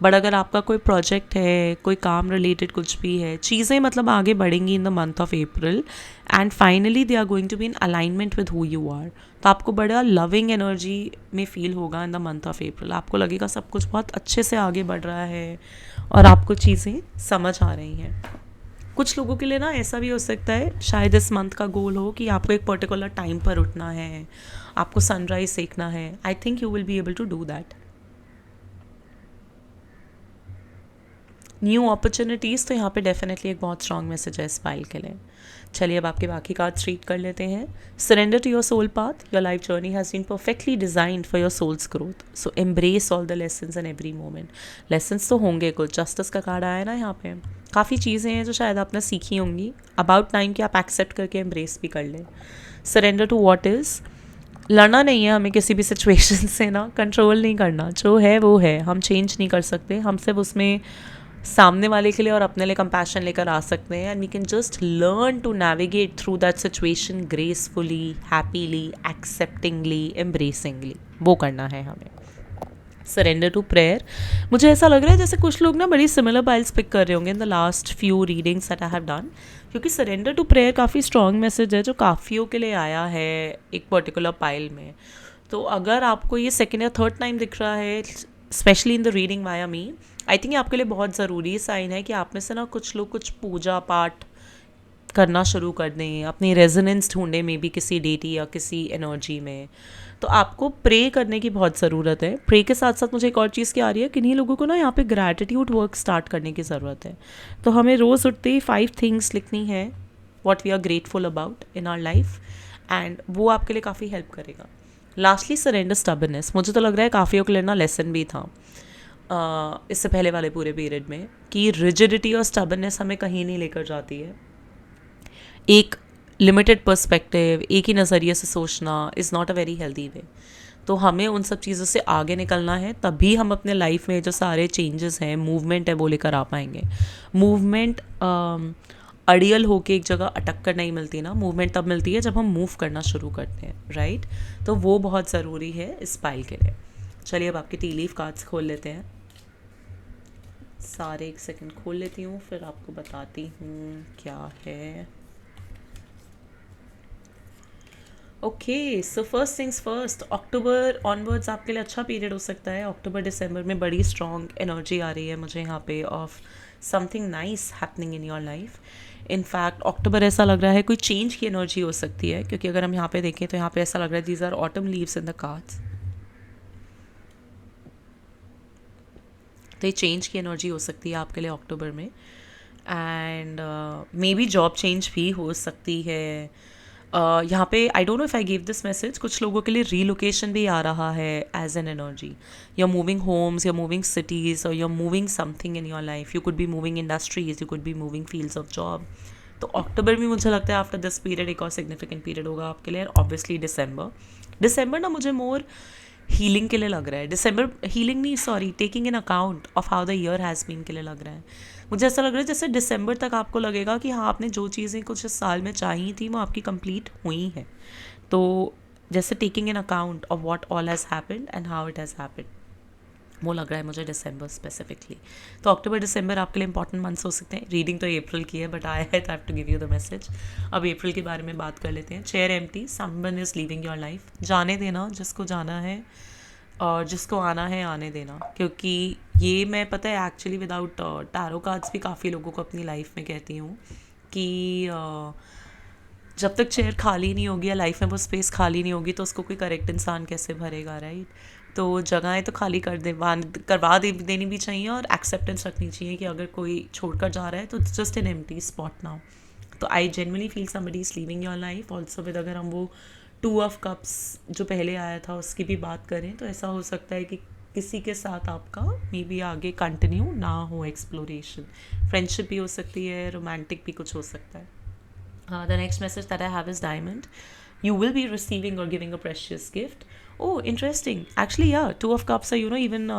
But अगर आपका कोई प्रोजेक्ट है, कोई काम रिलेटेड कुछ भी है, चीज़ें मतलब आगे बढ़ेंगी in the month of April and finally they are going to be in alignment with who you are. तो आपको बड़ा लविंग एनर्जी में फील होगा in the month of April. आपको लगेगा सब कुछ बहुत अच्छे से आगे बढ़ रहा है और आपको चीज़ें समझ आ रही हैं. कुछ लोगों के लिए ना ऐसा भी हो सकता है, शायद इस मंथ का गोल हो कि आपको एक पर्टिकुलर टाइम पर उठना है, आपको सनराइज देखना है. I think you will be able to do that. New opportunities, तो यहाँ पे डेफिनेटली एक बहुत स्ट्रॉन्ग मैसेज है इस फाइल के लिए. चलिए अब आपके बाकी कार्ड्स रीड कर लेते हैं. Surrender to your soul path. Your life journey has been perfectly designed for your soul's growth, so embrace all the lessons in every moment. Lessons तो होंगे कुछ. जस्टिस का कार्ड आया ना यहाँ पे. काफ़ी चीज़ें हैं जो शायद आपने सीखी होंगी. अबाउट टाइम कि आप एक्सेप्ट करके एम्ब्रेस भी कर लें. Surrender to what is. लड़ना नहीं है हमें किसी भी सिचुएशन से ना, कंट्रोल नहीं करना. जो है वो है, हम चेंज नहीं कर सकते. हम सिर्फ उसमें सामने वाले के लिए और अपने लिए कंपैशन लेकर आ सकते हैं. And we can just learn to navigate through that situation gracefully, happily, acceptingly, embracingly. वो करना है हमें. Surrender to prayer. मुझे ऐसा लग रहा है जैसे कुछ लोग ना बड़ी सिमिलर पाइल्स पिक कर रहे होंगे in the last few readings that I have done, क्योंकि सरेंडर टू प्रेयर काफ़ी स्ट्रॉन्ग मैसेज है जो काफ़ियों के लिए आया है एक पर्टिकुलर पाइल में. तो अगर आपको ये सेकेंड या थर्ड टाइम दिख रहा है, specially in the reading via me, I think आपके लिए बहुत ज़रूरी साइन है कि आप में से ना कुछ लोग कुछ पूजा पाठ करना शुरू कर दें, अपनी रेजोनेंस ढूंढें मे बी किसी डेटी या किसी एनर्जी में. तो आपको प्रे करने की बहुत ज़रूरत है. प्रे के साथ साथ मुझे एक और चीज़ क्या आ रही है, किन्हीं लोगों को ना यहाँ पे ग्रैटिट्यूड वर्क स्टार्ट करने की ज़रूरत है. तो हमें रोज़ उठते ही 5 थिंग्स लिखनी है what we are grateful about in our life, and वो आपके लिए काफ़ी हेल्प करेगा. Lastly surrender stubbornness. मुझे तो लग रहा है काफ़ियों के लिए ना लेसन भी था इससे पहले वाले पूरे पीरियड में कि रिजिडिटी और स्टबर्ननेस हमें कहीं नहीं लेकर जाती है. एक लिमिटेड पर्सपेक्टिव, एक ही नज़रिए से सोचना is not a very healthy way. तो हमें उन सब चीज़ों से आगे निकलना है, तभी हम अपने लाइफ में जो सारे चेंजेस हैं, मूवमेंट है, वो लेकर आ पाएंगे. मूवमेंट अड़ियल होके एक जगह अटक कर नहीं मिलती ना. मूवमेंट तब मिलती है जब हम मूव करना शुरू करते हैं, राइट. तो वो बहुत ज़रूरी है इस पाइल के लिए. चलिए अब आपके टी लीफ कार्ड्स खोल लेते हैं. सारे एक सेकंड खोल लेती हूँ, फिर आपको बताती हूँ क्या है. Okay, so first things first, October onwards आपके लिए अच्छा पीरियड हो सकता है. अक्टूबर दिसंबर में बड़ी स्ट्रॉन्ग एनर्जी आ रही है मुझे यहाँ पे of something nice happening in your life. In fact अक्टूबर ऐसा लग रहा है कोई चेंज की एनर्जी हो सकती है, क्योंकि अगर हम यहाँ पे देखें तो यहाँ पे ऐसा लग रहा है these are autumn leaves in the cards. तो ये चेंज की एनर्जी हो सकती है आपके लिए अक्टूबर में. And maybe job change भी हो सकती है. यहाँ पे I don't know if I give this message, कुछ लोगों के लिए रीलोकेशन भी आ रहा है as an energy. You are moving homes, you are moving cities, और you are moving something in your life. You could be moving industries, you could be moving fields of job. तो अक्टूबर में मुझे लगता है आफ्टर दिस पीरियड एक और significant period होगा आपके लिए. ऑब्वियसली दिसंबर ना मुझे मोर हीलिंग के लिए लग रहा है. दिसंबर हीलिंग नहीं, sorry, taking in account of how the year has been के लिए लग रहा है. मुझे ऐसा लग रहा है जैसे दिसंबर तक आपको लगेगा कि हाँ, आपने जो चीज़ें कुछ इस साल में चाहिए थी वो आपकी कंप्लीट हुई हैं. तो जैसे taking in account of what all has happened and how it has happened, वो लग रहा है मुझे दिसंबर स्पेसिफिकली. तो अक्टूबर दिसंबर आपके लिए इंपॉर्टेंट मंथ्स हो सकते हैं. रीडिंग तो अप्रैल की है, but I have to give you the message. अब अप्रैल के बारे में बात कर लेते हैं. Chair empty, someone is leaving your life. जाने देना जिसको जाना है और जिसको आना है आने देना, क्योंकि ये मैं पता है एक्चुअली विदाउट टैरो कार्ड्स भी काफ़ी लोगों को अपनी लाइफ में कहती हूँ कि जब तक चेयर खाली नहीं होगी या लाइफ में वो स्पेस खाली नहीं होगी तो उसको कोई करेक्ट इंसान कैसे भरेगा, राइट. तो जगहें तो खाली देनी भी चाहिए, और एक्सेप्टेंस रखनी चाहिए कि अगर कोई छोड़कर जा रहा है तो it's just an empty spot now. तो I generally feel somebody is leaving your life also with. अगर हम वो 2 ऑफ कप्स जो पहले आया था उसकी भी बात करें तो ऐसा हो सकता है कि किसी के साथ आपका मे बी आगे कंटिन्यू ना हो एक्सप्लोरेशन. फ्रेंडशिप भी हो सकती है, रोमांटिक भी कुछ हो सकता है. The next message that I have is Diamond. You will be receiving or giving a precious gift. Oh, interesting. Actually, yeah, 2 of Cups are, even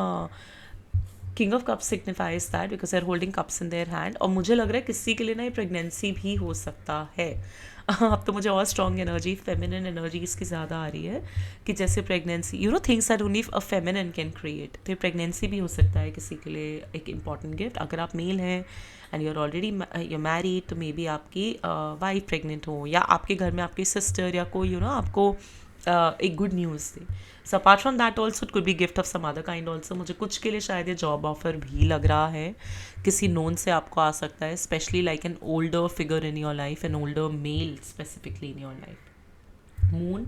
King of Cups signifies that because they're holding cups in their hand. और मुझे लग रहा है किसी के लिए ना ये प्रेगनेंसी भी हो सकता है. अब तो मुझे और स्ट्रॉन्ग एनर्जी, फेमिनिन एनर्जी इसकी ज़्यादा आ रही है कि जैसे pregnancy, things that only a feminine can create. तो ये प्रेगनेंसी भी हो सकता है किसी के लिए एक इम्पॉर्टेंट गिफ्ट. अगर आप मेल हैं and you are already you married तो मे बी आपकी वाइफ प्रेग्नेंट हो, या आपके घर में आपकी सिस्टर या कोई आपको एक गुड न्यूज़ दे. So apart from that also it could be gift of some other kind also. मुझे कुछ के लिए शायद ये जॉब ऑफर भी लग रहा है, किसी नोन से आपको आ सकता है, specially like an older figure in your life, an older male specifically in your life. Moon,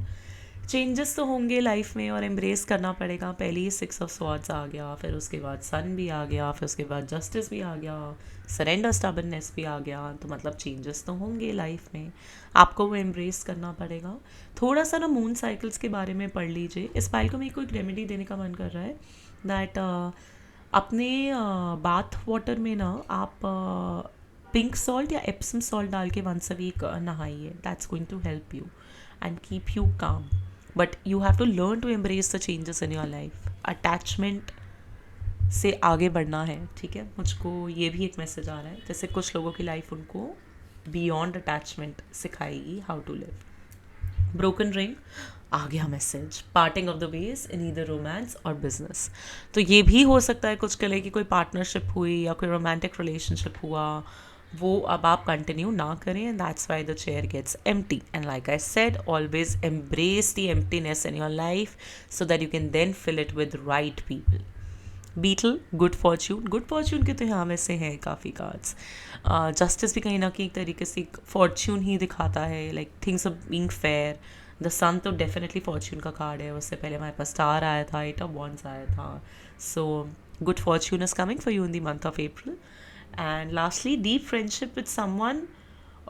changes तो होंगे लाइफ में और एम्ब्रेस करना पड़ेगा. पहले ही 6 of Swords आ गया, फिर उसके बाद सन भी आ गया, फिर उसके बाद जस्टिस भी आ गया, सरेंडर स्टबर्ननेस भी आ गया. तो मतलब चेंजेस तो होंगे लाइफ में, आपको वो एम्ब्रेस करना पड़ेगा. थोड़ा सा ना मून साइकिल्स के बारे में पढ़ लीजिए. इस पाइल को मेरे को एक रेमेडी देने का मन कर रहा है दैट अपने बाथ वाटर में ना आप पिंक सॉल्ट या एप्सम सॉल्ट डाल के वंस अ वीक नहाइए. That's going to help you and keep you calm. But you have to learn to embrace the changes in your life. Attachment से आगे बढ़ना है, ठीक है. मुझको ये भी एक मैसेज आ रहा है जैसे कुछ लोगों की लाइफ उनको बियॉन्ड अटैचमेंट सिखाएगी how to live. Broken ring आ गया message, parting of the ways in either romance और बिजनेस. तो ये भी हो सकता है कुछ के लिए कि कोई पार्टनरशिप हुई या कोई रोमांटिक रिलेशनशिप हुआ, वो अब आप कंटिन्यू ना करें, and that's why the chair gets empty. And like I said, always embrace the emptiness in your life so that you can then fill it with right people. Beetle, good fortune के तो यहाँ वैसे हैं काफ़ी cards. Justice भी कहीं ना कहीं एक तरीके से फॉर्च्यून ही दिखाता है, like things of being fair. The sun तो डेफिनेटली फॉर्च्यून का कार्ड है. उससे पहले हमारे पास स्टार आया था, 8 of Wands आया था. So good Fortune is coming for you in the month of April. And lastly, deep friendship with someone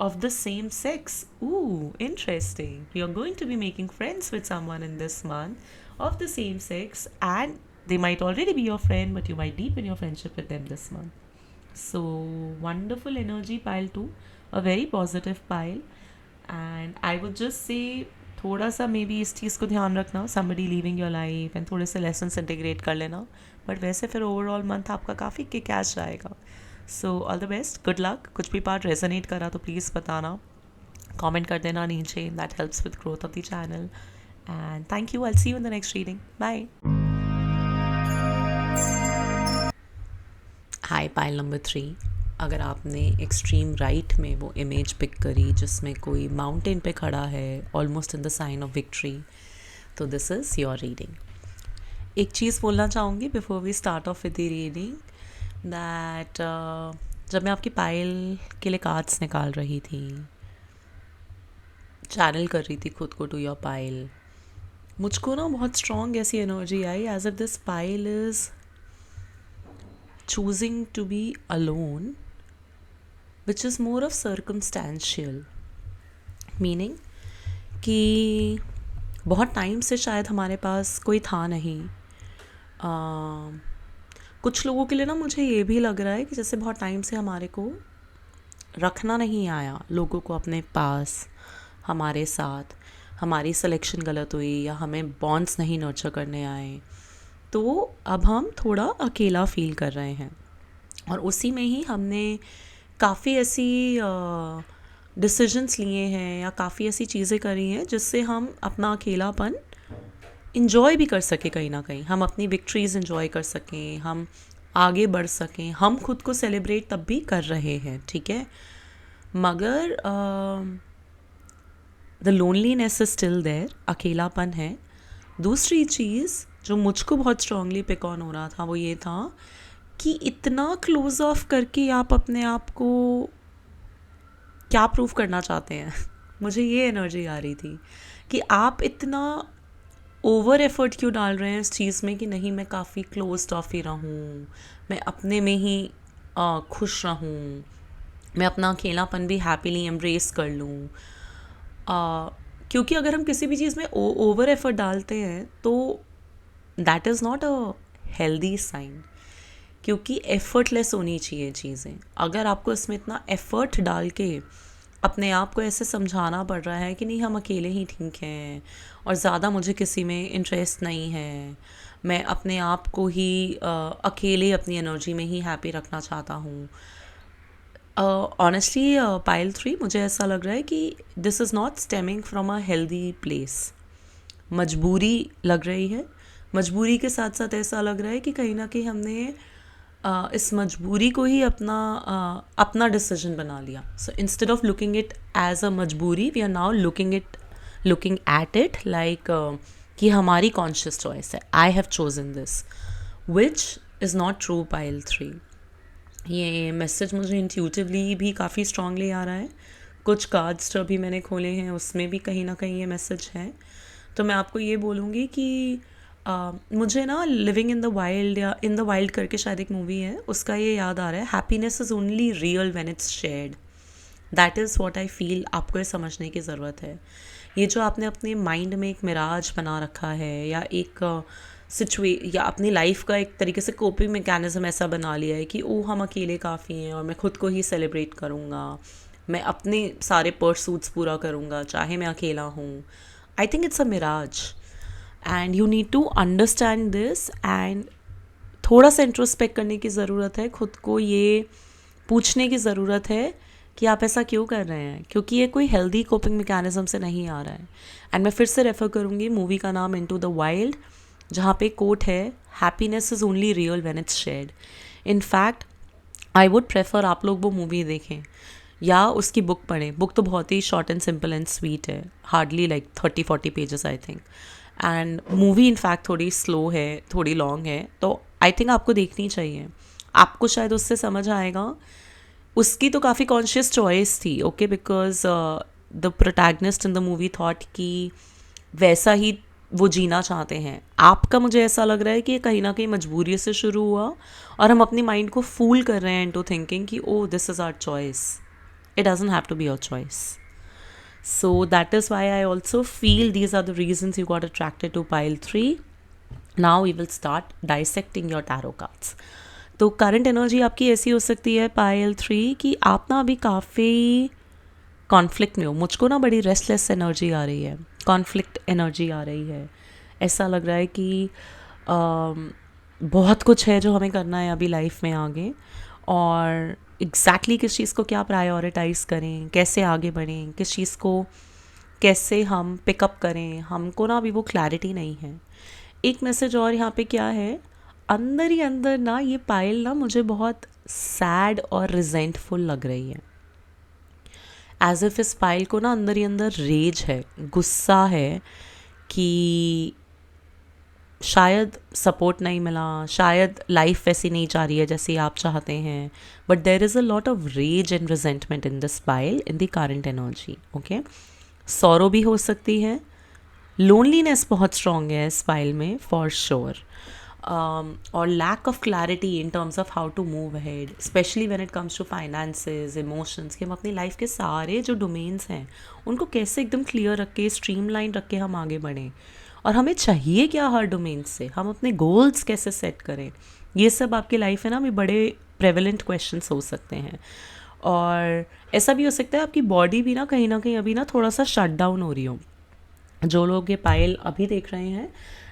of the same sex. Ooh, interesting. You're going to be making friends with someone in this month of the same sex, and they might already be your friend, but you might deepen your friendship with them this month. So, wonderful energy pile 2, a very positive pile. And I would just say, थोड़ा सा may be इस चीज़ को ध्यान रखना, somebody leaving your life, and थोड़े से lessons integrate कर लेना. बट वैसे फिर ओवरऑल मंथ आपका काफ़ी किक एस जाएगा. So all the best, good luck. कुछ भी पार्ट रेजोनेट करा तो प्लीज़ बताना, कमेंट कर देना नीचे. That helps with growth of the channel. And thank you. I will see you in the next reading. Bye. Hi, pile number 3. अगर आपने एक्सट्रीम राइट में वो इमेज पिक करी जिसमें कोई माउंटेन पे खड़ा है almost in the sign of victory, तो दिस इज़ योर रीडिंग. एक चीज़ बोलना चाहूँगी before we start off with the reading, that जब मैं आपकी पाइल के लिए कार्ड्स निकाल रही थी, चैनल कर रही थी खुद को टू योर पाइल, मुझको ना बहुत स्ट्रॉन्ग ऐसी एनर्जी आई as if this pile is choosing to be alone, which is more of circumstantial, meaning कि बहुत टाइम से शायद हमारे पास कोई था नहीं. कुछ लोगों के लिए ना मुझे ये भी लग रहा है कि जैसे बहुत टाइम से हमारे को रखना नहीं आया लोगों को अपने पास, हमारे साथ हमारी सिलेक्शन गलत हुई या हमें बॉन्ड्स नहीं नर्चर करने आए, तो अब हम थोड़ा अकेला फील कर रहे हैं. और उसी में ही हमने काफ़ी ऐसी डिसीजंस लिए हैं या काफ़ी ऐसी चीज़ें करी हैं जिससे हम अपना अकेलापन इंजॉय भी कर सकें. कहीं ना कहीं हम अपनी विक्ट्रीज इंजॉय कर सकें, हम आगे बढ़ सकें, हम खुद को सेलिब्रेट तब भी कर रहे हैं, ठीक है. मगर the loneliness is still there, अकेलापन है. दूसरी चीज़ जो मुझको बहुत स्ट्रांगली पिक ऑन हो रहा था वो ये था कि इतना क्लोज ऑफ करके आप अपने आप को क्या प्रूव करना चाहते हैं. मुझे ये एनर्जी आ रही थी कि आप इतना ओवर एफर्ट क्यों डाल रहे हैं इस चीज़ में कि नहीं मैं काफ़ी क्लोज्ड ऑफ ही रहूँ, मैं अपने में ही खुश रहूँ, मैं अपना अकेलापन भी हैप्पीली एम्ब्रेस कर लूँ। क्योंकि अगर हम किसी भी चीज़ में ओवर एफर्ट डालते हैं तो that is not a healthy sign, क्योंकि एफर्टलेस होनी चाहिए चीज़ें। अगर आपको इसमें इतना एफर्ट डाल के अपने आप को ऐसे समझाना पड़ रहा है कि नहीं हम अकेले ही ठीक हैं और ज़्यादा मुझे किसी में इंटरेस्ट नहीं है, मैं अपने आप को ही अकेले अपनी एनर्जी में ही हैप्पी रखना चाहता हूँ। ऑनेस्टली पाइल 3 मुझे ऐसा लग रहा है कि this is not stemming from a healthy place. मजबूरी लग रही है, मजबूरी के साथ साथ ऐसा लग रहा है कि कहीं ना कहीं हमने इस मजबूरी को ही अपना डिसीजन बना लिया। So instead of looking it as a मजबूरी, we are now looking at it like कि हमारी कॉन्शियस चॉइस है, I have chosen this, which is not true pile 3। ये मैसेज मुझे इंट्यूटिवली भी काफ़ी स्ट्रांगली आ रहा है। कुछ कार्ड्स जो अभी मैंने खोले हैं उसमें भी कहीं ना कहीं ये मैसेज है। तो मैं आपको ये बोलूँगी कि मुझे ना लिविंग इन द वाइल्ड या इन द वाइल्ड करके शायद एक मूवी है, उसका ये याद आ रहा है, happiness is only real when it's shared. That is what I feel. आपको ये समझने की ज़रूरत है। ये जो आपने अपने माइंड में एक मिराज बना रखा है या एक या अपनी लाइफ का एक तरीके से कोपिंग मैकेनिज्म ऐसा बना लिया है कि ओ हम अकेले काफ़ी हैं और मैं खुद को ही सेलिब्रेट करूँगा, मैं अपने सारे परसूट्स पूरा करूँगा चाहे मैं अकेला हूँ। I think it's a mirage and you need to understand this and थोड़ा सा इंट्रोस्पेक्ट करने की ज़रूरत है, खुद को ये पूछने की ज़रूरत है कि आप ऐसा क्यों कर रहे हैं, क्योंकि ये कोई हेल्दी कोपिंग मैकेनिज्म से नहीं आ रहा है। एंड मैं फिर से रेफ़र करूँगी मूवी का नाम इनटू द वाइल्ड, जहाँ पे कोट है happiness is only real when it's shared. In fact I would prefer आप लोग वो मूवी देखें या उसकी बुक पढ़ें। बुक तो बहुत ही short and simple and sweet है, hardly like 30-40 pages I think, and movie in fact थोड़ी स्लो है, थोड़ी लॉन्ग है, तो आई थिंक आपको देखनी चाहिए। आपको शायद उससे समझ आएगा। उसकी तो काफ़ी कॉन्शियस चॉइस थी, okay, because the protagonist in the movie thought कि वैसा ही वो जीना चाहते हैं। आपका मुझे ऐसा लग रहा है कि कहीं ना कहीं मजबूरी से शुरू हुआ और हम अपनी माइंड को फूल कर रहे हैं इनटू थिंकिंग कि oh this is our choice. It doesn't have to be your choice. So that is why I also feel these are the reasons you got attracted to pile 3. Now we will start dissecting your tarot cards. तो current energy आपकी ऐसी हो सकती है पायल 3 कि आप ना अभी काफ़ी कॉन्फ्लिक्ट में हो। मुझको ना बड़ी रेस्टलेस एनर्जी आ रही है, कॉन्फ्लिक्ट एनर्जी आ रही है। ऐसा लग रहा है कि बहुत कुछ है जो हमें करना है अभी लाइफ में आगे, और एग्जैक्टली किस चीज़ को क्या प्रायोरिटाइज़ करें, कैसे आगे बढ़ें, किस चीज़ को कैसे हम पिकअप करें, हमको ना अभी वो क्लैरिटी नहीं है। एक मैसेज और यहाँ पे क्या है, अंदर ही अंदर ना ये पायल ना मुझे बहुत सैड और रिजेंटफुल लग रही है। एज इफ इस पायल को ना अंदर ही अंदर रेज है, गुस्सा है कि शायद सपोर्ट नहीं मिला, शायद लाइफ वैसी नहीं जा रही है जैसे आप चाहते हैं, but there is a lot of rage and resentment in this pile in the current energy. Okay, sorrow भी हो सकती है, लोनलीनेस बहुत स्ट्रॉन्ग है इस पाइल में फॉर श्योर, और lack of clarity in terms of how to move ahead, especially when it comes to finances, emotions, कि हम अपनी लाइफ के सारे जो डोमेन्स हैं उनको कैसे एकदम क्लियर रख के, स्ट्रीमलाइन रख के हम आगे बढ़ें, और हमें चाहिए क्या हर डोमेन से, हम अपने गोल्स कैसे सेट करें। ये सब आपकी लाइफ है ना अभी बड़े प्रेवलेंट क्वेश्चंस हो सकते हैं। और ऐसा भी हो सकता है आपकी बॉडी भी ना कहीं अभी ना थोड़ा सा शट डाउन हो रही हो। जो लोग ये पायल अभी देख रहे हैं,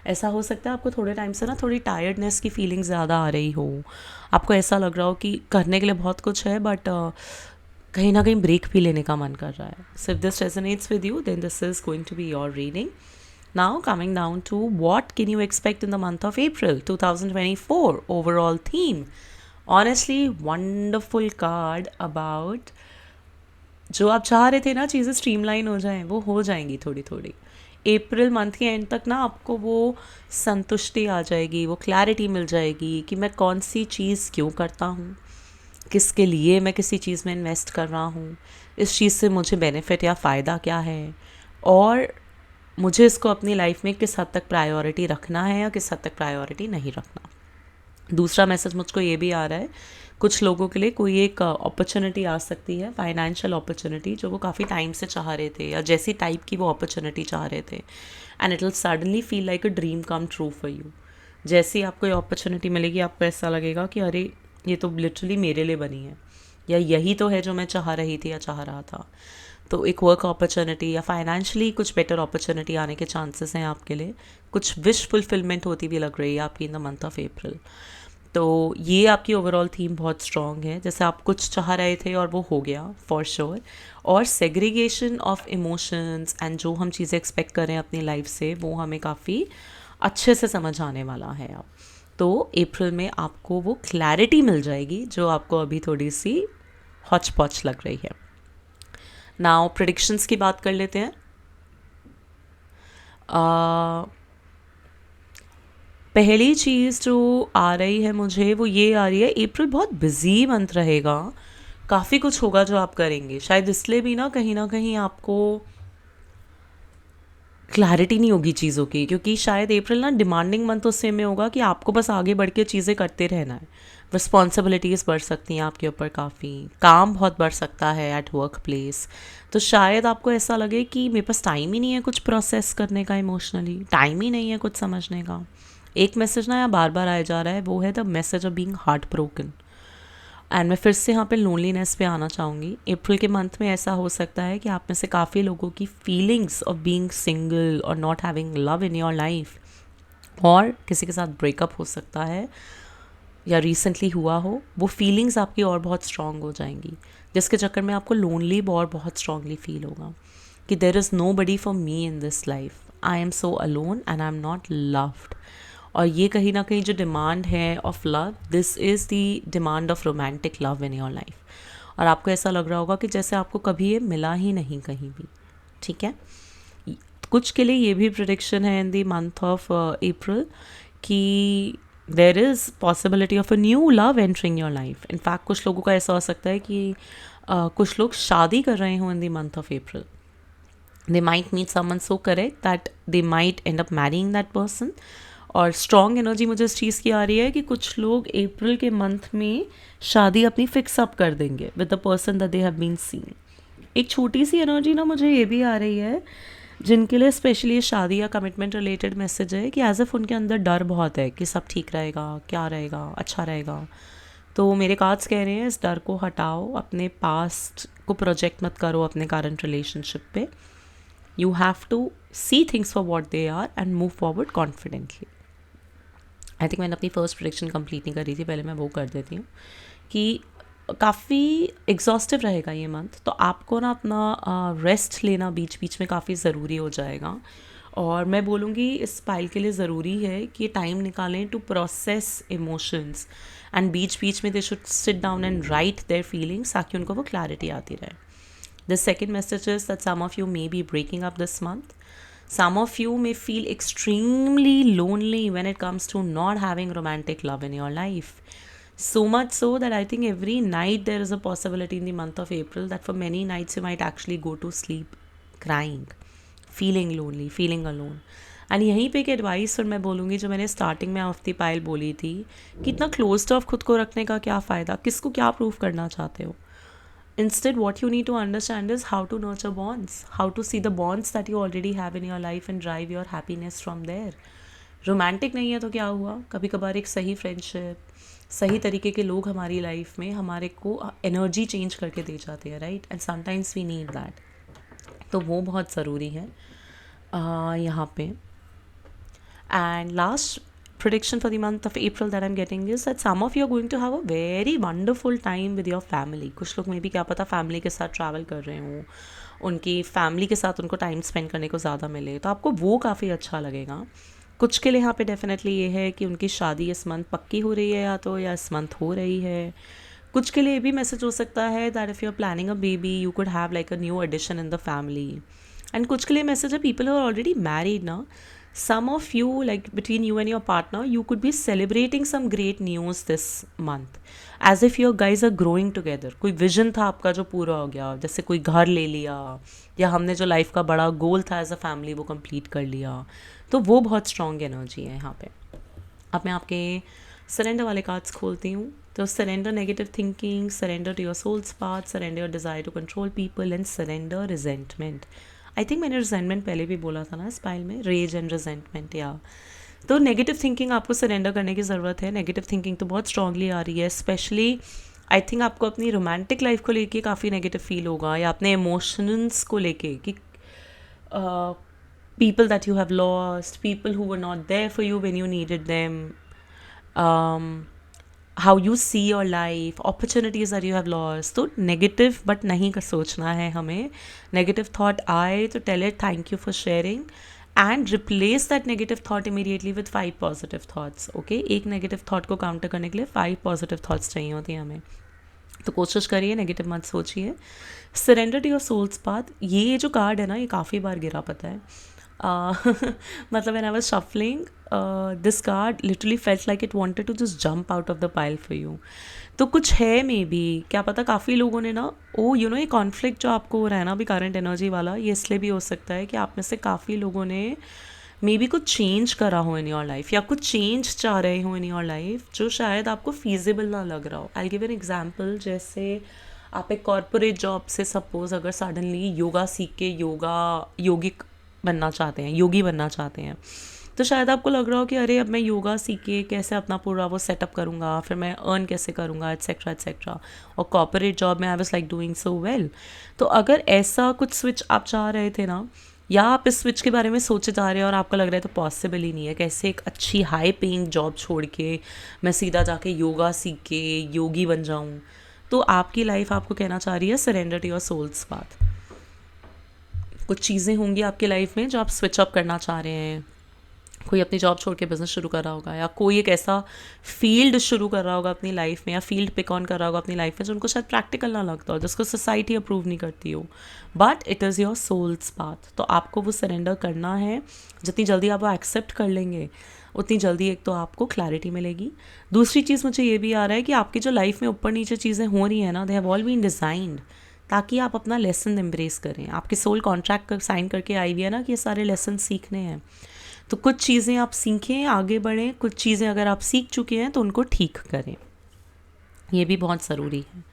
ऐसा हो सकता है आपको थोड़े टाइम से ना थोड़ी टायर्डनेस की फीलिंग ज़्यादा आ रही हो, आपको ऐसा लग रहा हो कि करने के लिए बहुत कुछ है बट कहीं ना कहीं ब्रेक भी लेने का मन कर रहा है। So if this resonates with you then this is going to be your reading. Now coming down to what can you expect in the month of April 2024 overall theme. Honestly wonderful card about जो आप चाह रहे थे ना चीज़ें streamline हो जाएं, वो हो जाएंगी थोड़ी थोड़ी। अप्रैल मंथ के एंड तक ना आपको वो संतुष्टि आ जाएगी, वो क्लैरिटी मिल जाएगी कि मैं कौन सी चीज़ क्यों करता हूँ, किसके लिए मैं किसी चीज़ में इन्वेस्ट कर रहा हूँ, इस चीज़ से मुझे बेनिफिट या फ़ायदा क्या है, और मुझे इसको अपनी लाइफ में किस हद तक प्रायोरिटी रखना है या किस हद तक प्रायोरिटी नहीं रखना। दूसरा मैसेज मुझको ये भी आ रहा है, कुछ लोगों के लिए कोई एक अपॉर्चुनिटी आ सकती है, फाइनेंशियल अपॉर्चुनिटी, जो वो काफ़ी टाइम से चाह रहे थे या जैसी टाइप की वो अपॉर्चुनिटी चाह रहे थे, and it will suddenly feel like a dream come true for you. जैसी आपको ये अपॉर्चुनिटी मिलेगी, आपको ऐसा लगेगा कि अरे ये तो लिटरली मेरे लिए बनी है, या यही तो है जो मैं चाह रही थी या चाह रहा था। तो एक वर्क अपॉर्चुनिटी या फाइनेंशियली कुछ बेटर अपॉर्चुनिटी आने के चांसेस हैं आपके लिए। कुछ विश फुलफिलमेंट होती भी लग रही है आपकी इन द मंथ ऑफ अप्रैल। तो ये आपकी ओवरऑल थीम बहुत स्ट्रॉन्ग है, जैसे आप कुछ चाह रहे थे और वो हो गया फॉर श्योर। और सेग्रीगेशन ऑफ इमोशंस एंड जो हम चीज़ें एक्सपेक्ट कर रहे हैं अपनी लाइफ से, वो हमें काफ़ी अच्छे से समझ आने वाला है अब। तो अप्रैल में आपको वो क्लैरिटी मिल जाएगी जो आपको अभी थोड़ी सी हॉच पॉच लग रही है। नाउ प्रेडिक्शंस की बात कर लेते हैं। पहली चीज़ जो आ रही है मुझे वो ये आ रही है, अप्रैल बहुत बिजी मंथ रहेगा, काफ़ी कुछ होगा जो आप करेंगे। शायद इसलिए भी ना कहीं आपको क्लैरिटी नहीं होगी चीज़ों की, क्योंकि शायद अप्रैल ना डिमांडिंग मंथ उस में होगा कि आपको बस आगे बढ़ के चीज़ें करते रहना है। रिस्पॉन्सिबिलिटीज़ बढ़ सकती हैं आपके ऊपर, काफ़ी काम बहुत बढ़ सकता है एट वर्क प्लेस। तो शायद आपको ऐसा लगे कि मेरे पास टाइम ही नहीं है कुछ प्रोसेस करने का, इमोशनली टाइम ही नहीं है कुछ समझने का। एक मैसेज ना यहाँ बार बार आया जा रहा है, वो है the message of being heart broken. And मैं फिर से यहाँ पे लोनलीनेस पे आना चाहूँगी। अप्रैल के मंथ में ऐसा हो सकता है कि आप में से काफ़ी लोगों की फीलिंग्स ऑफ बीइंग सिंगल और not having love in your life, और किसी के साथ ब्रेकअप हो सकता है या रिसेंटली हुआ हो, वो फीलिंग्स आपकी और बहुत स्ट्रॉन्ग हो जाएंगी, जिसके चक्कर में आपको लोनली और बहुत स्ट्रॉन्गली फील होगा कि there is nobody for me in this life, I am so alone and I am not loved. और ये कहीं ना कहीं जो डिमांड है of love, this is the demand of romantic love in your life. और आपको ऐसा लग रहा होगा कि जैसे आपको कभी ये मिला ही नहीं कहीं भी। ठीक है, कुछ के लिए ये भी प्रिडिक्शन है इन दी मंथ ऑफ अप्रैल कि there is possibility of a new love entering your life. In fact कुछ लोगों का ऐसा हो सकता है कि कुछ लोग शादी कर रहे हों in the month of April. They might meet someone so correct that they might end up marrying that person. और स्ट्रॉन्ग एनर्जी मुझे इस चीज़ की आ रही है कि कुछ लोग अप्रैल के मंथ में शादी अपनी फिक्स अप कर देंगे with the person that they have been seen. एक छोटी सी एनर्जी ना मुझे ये भी आ रही है, जिनके लिए स्पेशली ये शादी या कमिटमेंट रिलेटेड मैसेज है, कि एज इफ उनके अंदर डर बहुत है कि सब ठीक रहेगा, क्या रहेगा, अच्छा रहेगा। तो मेरे कार्ड्स कह रहे हैं इस डर को हटाओ, अपने पास्ट को प्रोजेक्ट मत करो अपने करंट रिलेशनशिप पे। You have to see things for what they are and move forward confidently. I think मैंने अपनी फर्स्ट प्रेडिक्शन कंप्लीट नहीं करी थी, पहले मैं वो कर देती हूँ कि काफ़ी एग्जॉस्टिव रहेगा ये मंथ, तो आपको ना अपना रेस्ट लेना बीच बीच में काफ़ी ज़रूरी हो जाएगा। और मैं बोलूँगी इस पाइल के लिए ज़रूरी है कि टाइम निकालें टू प्रोसेस इमोशंस, एंड बीच बीच में they should sit down and write their feelings, ताकि उनको वो क्लैरिटी आती रहे। The second message is that some of you may be breaking up this month. Some of you may feel extremely lonely when it comes to not having romantic love in your life. So much so that I think every night there is a possibility in the month of April that for many nights you might actually go to sleep crying, feeling lonely, feeling alone. And यहीं पे एक advice फिर मैं बोलूँगी जो मैंने starting में of the pile बोली थी कि इतना क्लोज्ड ऑफ खुद को रखने का क्या फ़ायदा, किसको क्या प्रूव करना चाहते हो। Instead, what you need to understand is how to nurture bonds, how to see the bonds that you already have in your life and drive your happiness from there. Romantic नहीं है तो क्या हुआ, कभी कभार एक सही फ्रेंडशिप, सही तरीके के लोग हमारी लाइफ में हमारे को एनर्जी चेंज करके दे जाते हैं, right, and sometimes we need that. तो वो बहुत ज़रूरी है यहाँ पे। And last prediction for the month of April that I'm getting is that some of you are going to have a very wonderful time with your family. कुछ लोग में भी क्या पता फैमिली के साथ ट्रैवल कर रहे हों, उनकी फैमिली के साथ उनको टाइम स्पेंड करने को ज़्यादा मिले, तो आपको वो काफ़ी अच्छा लगेगा। कुछ के लिए यहाँ पे डेफिनेटली ये है कि उनकी शादी इस मंथ पक्की हो रही है या इस मंथ हो रही है। कुछ के लिए ये भी मैसेज हो सकता है that if you are planning a baby you could have like a new addition in the family. And कुछ के लिए मैसेज है पीपल आर ऑलरेडी मैरिड ना, some of you, like between you and your partner, you could be celebrating some great news this month, as if your guys are growing together. कोई vision था आपका जो पूरा हो गया, जैसे कोई घर ले लिया, या हमने जो लाइफ का बड़ा गोल था एज अ फैमिली वो कंप्लीट कर लिया, तो वो बहुत स्ट्रॉन्ग एनर्जी है यहाँ पे. अब मैं आपके सरेंडर वाले कार्ड्स खोलती हूँ. तो surrender negative thinking, surrender to your soul's path, surrender your desire to control people, and surrender resentment. I think मैंने रिजेंटमेंट पहले भी बोला था ना इस पाइल में, रेज एंड रिजेंटमेंट. या तो नेगेटिव थिंकिंग आपको सरेंडर करने की ज़रूरत है. नेगेटिव थिंकिंग तो बहुत स्ट्रांगली आ रही है, स्पेशली आई थिंक आपको अपनी रोमांटिक लाइफ को लेके काफ़ी नेगेटिव फील होगा, या अपने इमोशंस को लेके कि people that you have lost, people who were not there for you when you needed them, how you see your life, opportunities that you have lost. तो नेगेटिव बट नहीं कर सोचना है हमें. नेगेटिव थॉट आए तो tell it thank you for sharing, and replace that negative thought immediately with 5 positive thoughts. Okay, एक negative thought को काउंटर करने के लिए 5 पॉजिटिव थॉट्स चाहिए होती हैं हमें. तो कोशिश करिए, नेगेटिव मत सोचिए. Surrender to your soul's path, ये जो कार्ड है ना, ये काफ़ी बार गिरा, पता है. मतलब when I was shuffling, this card literally felt like it wanted to just jump out of the pile for you. तो कुछ है मे बी, क्या पता काफ़ी लोगों ने ना, ये कॉन्फ्लिक्ट जो आपको हो रहा है ना अभी करंट एनर्जी वाला, ये इसलिए भी हो सकता है कि आप में से काफ़ी लोगों ने मे बी कुछ चेंज करा हो इन योर लाइफ, या कुछ चेंज चाह रहे हो इन योर लाइफ जो शायद आपको फीजिबल ना लग रहा हो. I give an example. जैसे आप एक कॉर्पोरेट जॉब से सपोज अगर सडनली योगा सीख के योगिक बनना चाहते हैं, योगी बनना चाहते हैं, तो शायद आपको लग रहा हो कि अरे अब मैं योगा सीख के कैसे अपना पूरा वो सेटअप करूँगा, फिर मैं अर्न कैसे करूँगा, एट्सेट्रा एट्सेट्रा. और कॉर्पोरेट जॉब में I was like doing so well. तो अगर ऐसा कुछ स्विच आप चाह रहे थे ना, या आप इस स्विच के बारे में सोचे जा रहे हैं और आपको लग रहा है तो पॉसिबल ही नहीं है, कैसे एक अच्छी हाई पेइंग जॉब छोड़ के मैं सीधा जाके योगा सीख के योगी बन जाऊँ, तो आपकी लाइफ आपको कहना चाह रही है surrender to your soul's path. कुछ चीज़ें होंगी आपकी लाइफ में जो आप स्विच अप करना चाह रहे हैं. कोई अपनी जॉब छोड़ के बिजनेस शुरू कर रहा होगा, या कोई एक ऐसा फील्ड शुरू कर रहा होगा अपनी लाइफ में, या फील्ड पिक ऑन कर रहा होगा अपनी लाइफ में जो उनको शायद प्रैक्टिकल ना लगता हो, जिसको सोसाइटी अप्रूव नहीं करती हो, but it is your soul's path. तो आपको वो सरेंडर करना है. जितनी जल्दी आप वो एक्सेप्ट कर लेंगे उतनी जल्दी एक तो आपको क्लैरिटी मिलेगी. दूसरी चीज़ मुझे ये भी आ रहा है कि आपकी जो लाइफ में ऊपर नीचे चीज़ें हो रही हैं ना, they have all been designed ताकि आप अपना लेसन एम्ब्रेस करें. आपकी सोल कॉन्ट्रैक्ट साइन करके आई हुई है ना कि ये सारे लेसन सीखने हैं. तो कुछ चीज़ें आप सीखें, आगे बढ़ें. कुछ चीज़ें अगर आप सीख चुके हैं तो उनको ठीक करें. ये भी बहुत ज़रूरी है.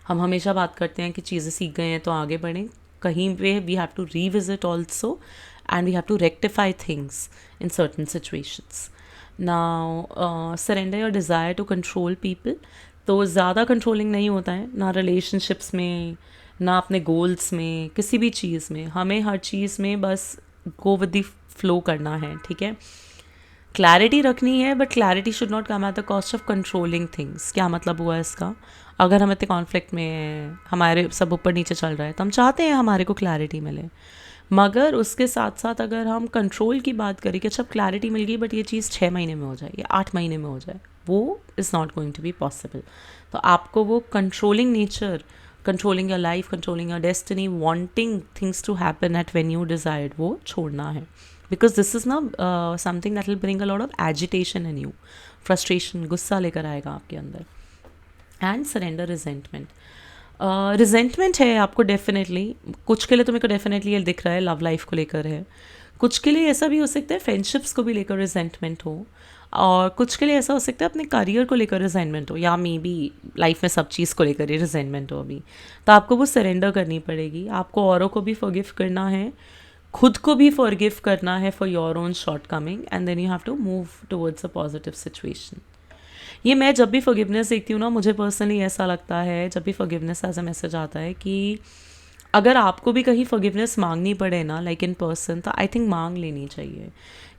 हम हमेशा बात करते हैं कि चीज़ें सीख गए हैं तो आगे बढ़ें. कहीं पे we have to revisit also, and we have to rectify things in certain situations. Now surrender your desire to control people. तो ज़्यादा कंट्रोलिंग नहीं होता है ना रिलेशनशिप्स में, ना अपने गोल्स में, किसी भी चीज़ में. हमें हर चीज़ में बस गो विद द फ्लो करना है, ठीक है. क्लैरिटी रखनी है, but clarity should not come at the cost of controlling things. क्या मतलब हुआ इसका? अगर हम इतने कॉन्फ्लिक्ट में हैं, हमारे सब ऊपर नीचे चल रहा है, तो हम चाहते हैं हमारे को क्लैरिटी मिले, मगर उसके साथ साथ अगर हम कंट्रोल की बात करें कि अच्छा क्लैरिटी मिल गई बट ये चीज़ 6 महीने में हो जाए या 8 महीने में हो जाए, वो is not going to be possible. तो आपको वो controlling nature, controlling your life, controlling your destiny, wanting things to happen at when you desired, वो छोड़ना है. बिकॉज दिस इज़ ना something that will bring a lot of agitation in you. Frustration, गुस्सा लेकर आएगा आपके अंदर. And surrender resentment. रिजेंटमेंट है आपको डेफिनेटली, कुछ के लिए तो मेरे को डेफिनेटली ये दिख रहा है लव लाइफ को लेकर है. कुछ के लिए ऐसा भी हो सकता है फ्रेंडशिप्स को भी लेकर रिजेंटमेंट हो, और कुछ के लिए ऐसा हो सकता है अपने करियर को लेकर रिजेंटमेंट हो, या मे बी लाइफ में सब चीज़ को लेकर ही रिजेंटमेंट हो अभी. तो आपको वो सरेंडर करनी पड़ेगी. आपको औरों को भी फॉरगिव करना है, खुद को भी फॉरगिव करना है for your own shortcoming, and then you have to move towards a positive situation. ये मैं जब भी फॉरगिवनेस देखती हूँ ना, मुझे पर्सनली ऐसा लगता है जब भी फॉरगिवनेस एज अ मैसेज आता है कि अगर आपको भी कहीं फॉरगिवनेस मांगनी पड़े ना, लाइक इन पर्सन, तो आई थिंक मांग लेनी चाहिए.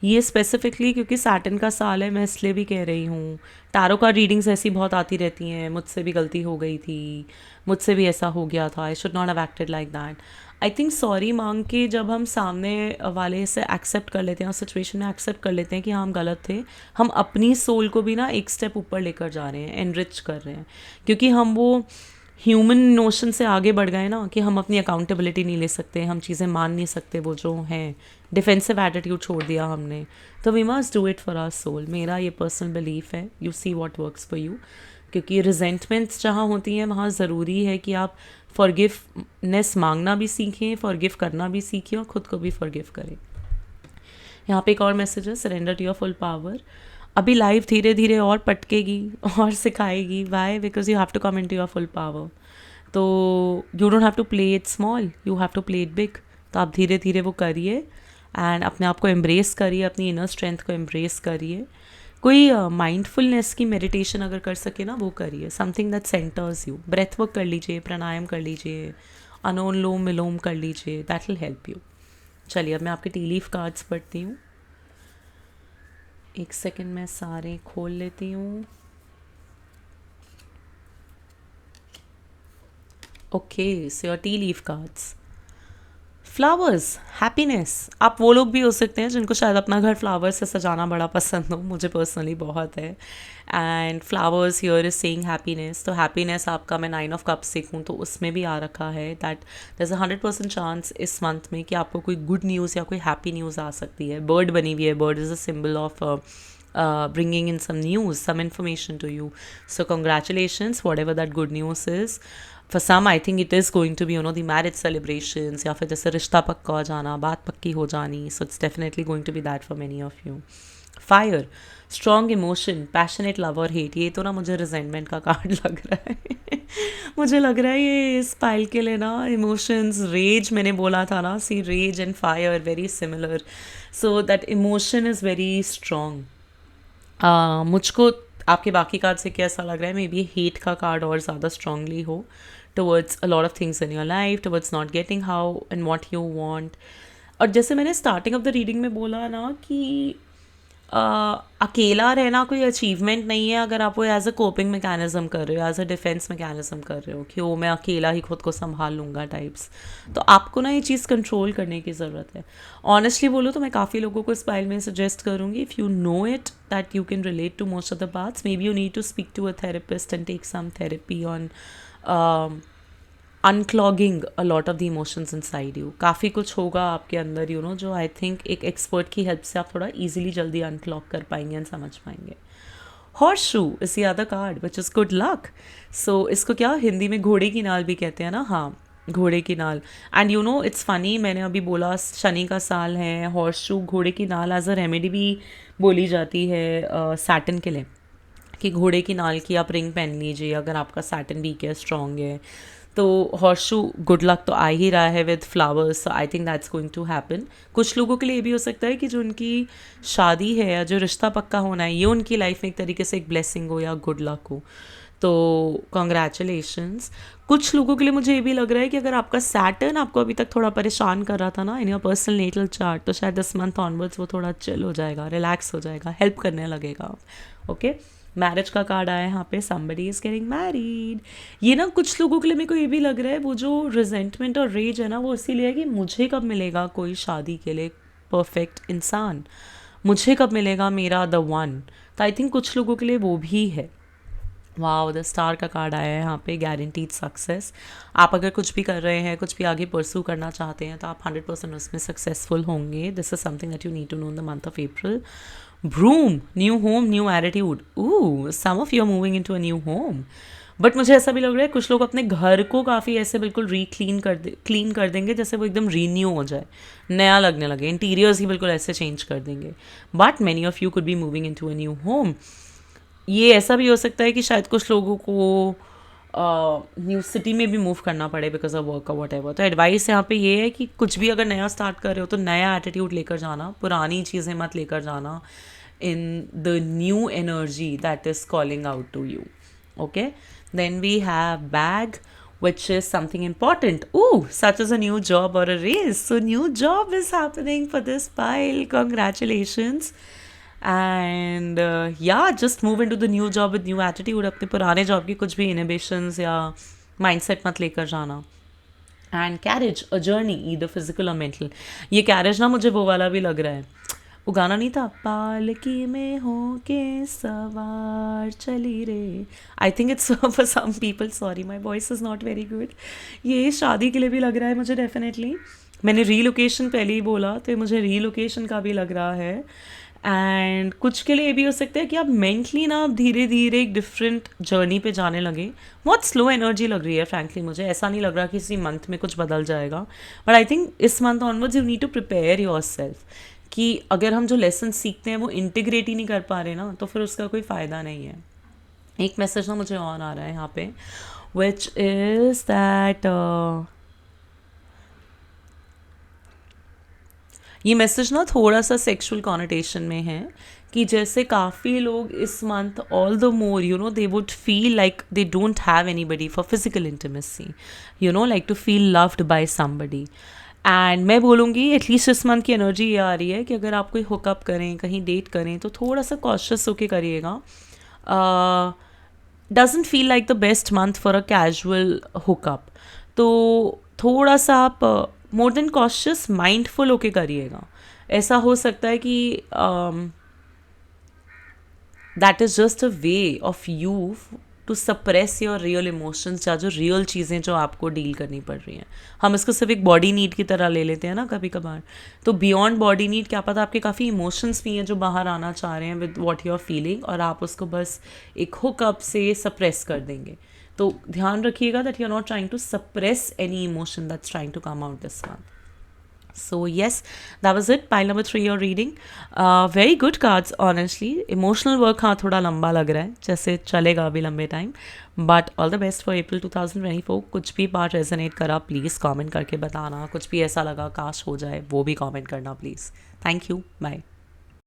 ये स्पेसिफिकली क्योंकि सैटर्न का साल है, मैं इसलिए भी कह रही हूँ. टैरो कार्ड रीडिंग्स ऐसी बहुत आती रहती हैं, मुझसे भी गलती हो गई थी, मुझसे भी ऐसा हो गया था, I should not have acted like that. I think sorry मांग के जब हम सामने वाले से एक्सेप्ट कर लेते हैं, उस सिचुएशन में एक्सेप्ट कर लेते हैं कि हाँ हम गलत थे, हम अपनी सोल को भी ना एक स्टेप ऊपर लेकर जा रहे हैं, एनरिच कर रहे हैं. क्योंकि हम वो ह्यूमन नोशन से आगे बढ़ गए ना कि हम अपनी अकाउंटेबिलिटी नहीं ले सकते, हम चीज़ें मान नहीं सकते, वो जो हैं डिफेंसिव एटीट्यूड छोड़ दिया हमने, तो we must do it for our soul. मेरा ये पर्सनल बिलीफ है, you see what works for you. क्योंकि रिजेंटमेंट्स जहाँ होती हैं वहाँ ज़रूरी है कि आप फॉरगिवनेस मांगना भी सीखें, फॉरगिव करना भी सीखें और ख़ुद को भी फॉरगिव करें। यहाँ पे एक और मैसेज है, surrender to your full power. अभी लाइफ धीरे धीरे और पटकेगी और सिखाएगी। Why? Because you have to come in to your full power. तो you don't have to play it small, you have to play it big. तो आप धीरे धीरे वो करिए एंड अपने आप को एम्ब्रेस करिए, अपनी इनर स्ट्रेंथ को एम्ब्रेस करिए। कोई माइंडफुलनेस की मेडिटेशन अगर कर सके ना वो करिए, something that centers you. Breath work कर लीजिए, प्राणायाम कर लीजिए, अनुलोम विलोम कर लीजिए, दैट विल हेल्प यू। चलिए अब मैं आपके टी लीफ कार्ड्स पढ़ती हूँ। एक सेकंड में सारे खोल लेती हूँ। Okay, so your T leaf cards. Flowers, happiness. आप वो लोग भी हो सकते हैं जिनको शायद अपना घर फ्लावर्स से सजाना बड़ा पसंद हो, मुझे पर्सनली बहुत है। And flowers here is saying happiness. तो हैप्पीनेस आपका, मैं 9 ऑफ कप्स देखूँ तो उसमें भी आ रखा है दैट देयर इज़ 100% चांस इस मंथ में कि आपको कोई गुड न्यूज़ या कोई हैप्पी न्यूज़ आ सकती है। बर्ड बनी हुई है, bird is a symbol of bringing in some news, some information to you. So congratulations, whatever that good news is. For some, I think it is going to be, the marriage celebrations, या फिर जैसे रिश्ता पक्का हो जाना, बात पक्की हो जानी. So it's definitely going to be that for many of you. Fire, strong emotion, passionate love और hate. ये तो ना मुझे resentment का कार्ड लग रहा है. मुझे लग रहा है ये इस पाइल के लिए ना emotions, rage मैंने बोला था ना, see rage and fire very similar. So that emotion is very strong. मुझको आपके बाकी कार्ड से कैसा लग रहा है, मे बी हेट का कार्ड और ज़्यादा स्ट्रांगली हो towards a lot of things in your life, towards not getting how and what you want. और जैसे मैंने स्टार्टिंग ऑफ द रीडिंग में बोला ना कि अकेला रहना कोई अचीवमेंट नहीं है अगर आप वो एज अ कोपिंग मैकेनिज्म कर रहे हो, एज अ डिफेंस मैकेनिज्म कर रहे हो कि वो मैं अकेला ही खुद को संभाल लूँगा टाइप्स। तो आपको ना ये चीज़ कंट्रोल करने की ज़रूरत है। ऑनेस्टली बोलो तो मैं काफ़ी लोगों को इस फाइल में सजेस्ट करूँगी, if you know it that you can relate to most of the parts, maybe you need to speak to a therapist and take some therapy on unclogging a lot of the emotions inside you. काफ़ी कुछ होगा आपके अंदर जो I think एक expert की help से आप थोड़ा ईजिली जल्दी अनक्लॉग कर पाएंगे एंड समझ पाएंगे। Horseshoe is the other card which is good luck. So इसको क्या हिंदी में घोड़े की नाल भी कहते हैं ना, हाँ घोड़े की नाल। एंड इट्स फनी, मैंने अभी बोला शनि का साल है, हॉर्स शू घोड़े की नाल एज अ रेमेडी भी बोली जाती है सैटन के लिए, कि घोड़े की नाल की आप रिंग पहन लीजिए अगर आपका सैटन वीक है, स्ट्रॉन्ग है। तो हॉर्स शू गुड लक तो आ ही रहा है with flowers, I think that's going to happen. कुछ लोगों के लिए ये भी हो सकता है कि जो उनकी शादी है या जो रिश्ता पक्का होना है ये उनकी लाइफ में एक तरीके से एक ब्लेसिंग हो या गुड लक हो। तो कॉन्ग्रेचुलेशंस। कुछ लोगों के लिए मुझे ये भी लग रहा है कि अगर आपका सैटर्न आपको अभी तक थोड़ा परेशान कर रहा था ना in your personal natal chart, तो शायद दिस मंथ ऑनवर्ड्स वो थोड़ा चिल हो जाएगा, रिलैक्स हो जाएगा, हेल्प करने लगेगा। ओके, मैरिज का कार्ड आया है यहाँ पे, somebody is getting married। ये ना कुछ लोगों के लिए मेरे को ये भी लग रहा है वो जो रिजेंटमेंट और रेज है ना वो इसीलिए है कि मुझे कब मिलेगा कोई शादी के लिए परफेक्ट इंसान, मुझे कब मिलेगा मेरा द वन। तो आई थिंक कुछ लोगों के लिए वो भी है। वाओ, द स्टार का कार्ड आया है यहाँ पे, गारंटीड सक्सेस। आप अगर कुछ भी कर रहे हैं, कुछ भी आगे परस्यू करना चाहते हैं तो आप 100% उसमें सक्सेसफुल होंगे। This is something that you need to know in the month of April. Broom, new home, new attitude. Ooh, some of you are moving into a new home. But मुझे ऐसा भी लग रहा है कुछ लोग अपने घर को काफ़ी ऐसे बिल्कुल क्लीन कर देंगे जैसे वो एकदम रीन्यू हो जाए, नया लगने लगे, इंटीरियर्स ही बिल्कुल ऐसे चेंज कर देंगे। But many of you could be moving into a new home. ये ऐसा भी हो सकता है कि शायद कुछ लोगों को न्यू सिटी में भी मूव करना पड़े because of work what ever. तो एडवाइस यहाँ पे ये है कि कुछ भी अगर नया स्टार्ट कर रहे हो तो नया एटीट्यूड लेकर जाना, पुरानी चीज़ें मत लेकर जाना in the new energy that is calling out to you. Okay, then we have bag, which is something important. Ooh, such as a new job or a raise. So new job is happening for this pile. Congratulations. And yeah, just move into the new job with new attitude. अपने पुराने job की कुछ भी inhibitions या mindset मत लेकर जाना। And carriage, a journey, either physical और मेंटल। ये कैरेज ना मुझे वो वाला भी लग रहा है, वो गाना नहीं था, पालकी में हो के सवार चली रे। I think it's for some people, sorry my voice is not very good. ये शादी के लिए भी लग रहा है मुझे डेफिनेटली। मैंने रीलोकेशन पहले ही बोला, तो ये मुझे रीलोकेशन का भी लग रहा है। एंड कुछ के लिए ये भी हो सकता है कि आप मेंटली ना धीरे धीरे एक डिफरेंट जर्नी पे जाने लगे। बहुत स्लो एनर्जी लग रही है फ्रैंकली, मुझे ऐसा नहीं लग रहा कि इसी मंथ में कुछ बदल जाएगा। बट आई थिंक इस month onwards you need to prepare yourself कि अगर हम जो लेसन सीखते हैं वो इंटीग्रेट ही नहीं कर पा रहे ना, तो फिर उसका कोई फ़ायदा नहीं है। एक मैसेज ना मुझे और आ रहा है यहाँ पे, विच इज़ दैट ये मैसेज ना थोड़ा सा सेक्सुअल कॉनोटेशन में है कि जैसे काफ़ी लोग इस month all the more they would feel like they don't have anybody for physical intimacy, like to feel loved by somebody. And मैं बोलूँगी एटलीस्ट इस मंथ की एनर्जी ये आ रही है कि अगर आप कोई हुकअप करें, कहीं डेट करें, तो थोड़ा सा कॉशियस होके करिएगा। Doesn't feel like the best month for a casual hookup, तो थोड़ा सा आप मोर देन कॉशियस माइंडफुल होके करिएगा। ऐसा हो सकता है कि that is just a way of you to suppress your real emotions, या जो रियल चीज़ें जो आपको डील करनी पड़ रही हैं। हम इसको सिर्फ एक बॉडी नीड की तरह ले लेते हैं ना कभी कभार, तो बियॉन्ड बॉडी नीड क्या पता आपके काफ़ी इमोशंस भी हैं जो बाहर आना चाह रहे हैं with what you are feeling, और आप उसको बस एक हुकअप से सप्रेस कर देंगे। तो ध्यान रखिएगा that you are not trying to suppress any emotion that's trying to come out this month. So yes, that was it. Pile number 3 you're reading. Very good cards, honestly. Emotional work हाँ थोड़ा लंबा लग रहा है, जैसे चलेगा अभी लंबे time. But all the best for अप्रैल 2024. कुछ भी पार्ट रेजोनेट करा प्लीज़ कमेंट करके बताना. कुछ भी ऐसा लगा काश हो जाए वो भी कमेंट करना प्लीज़. Thank you. बाय.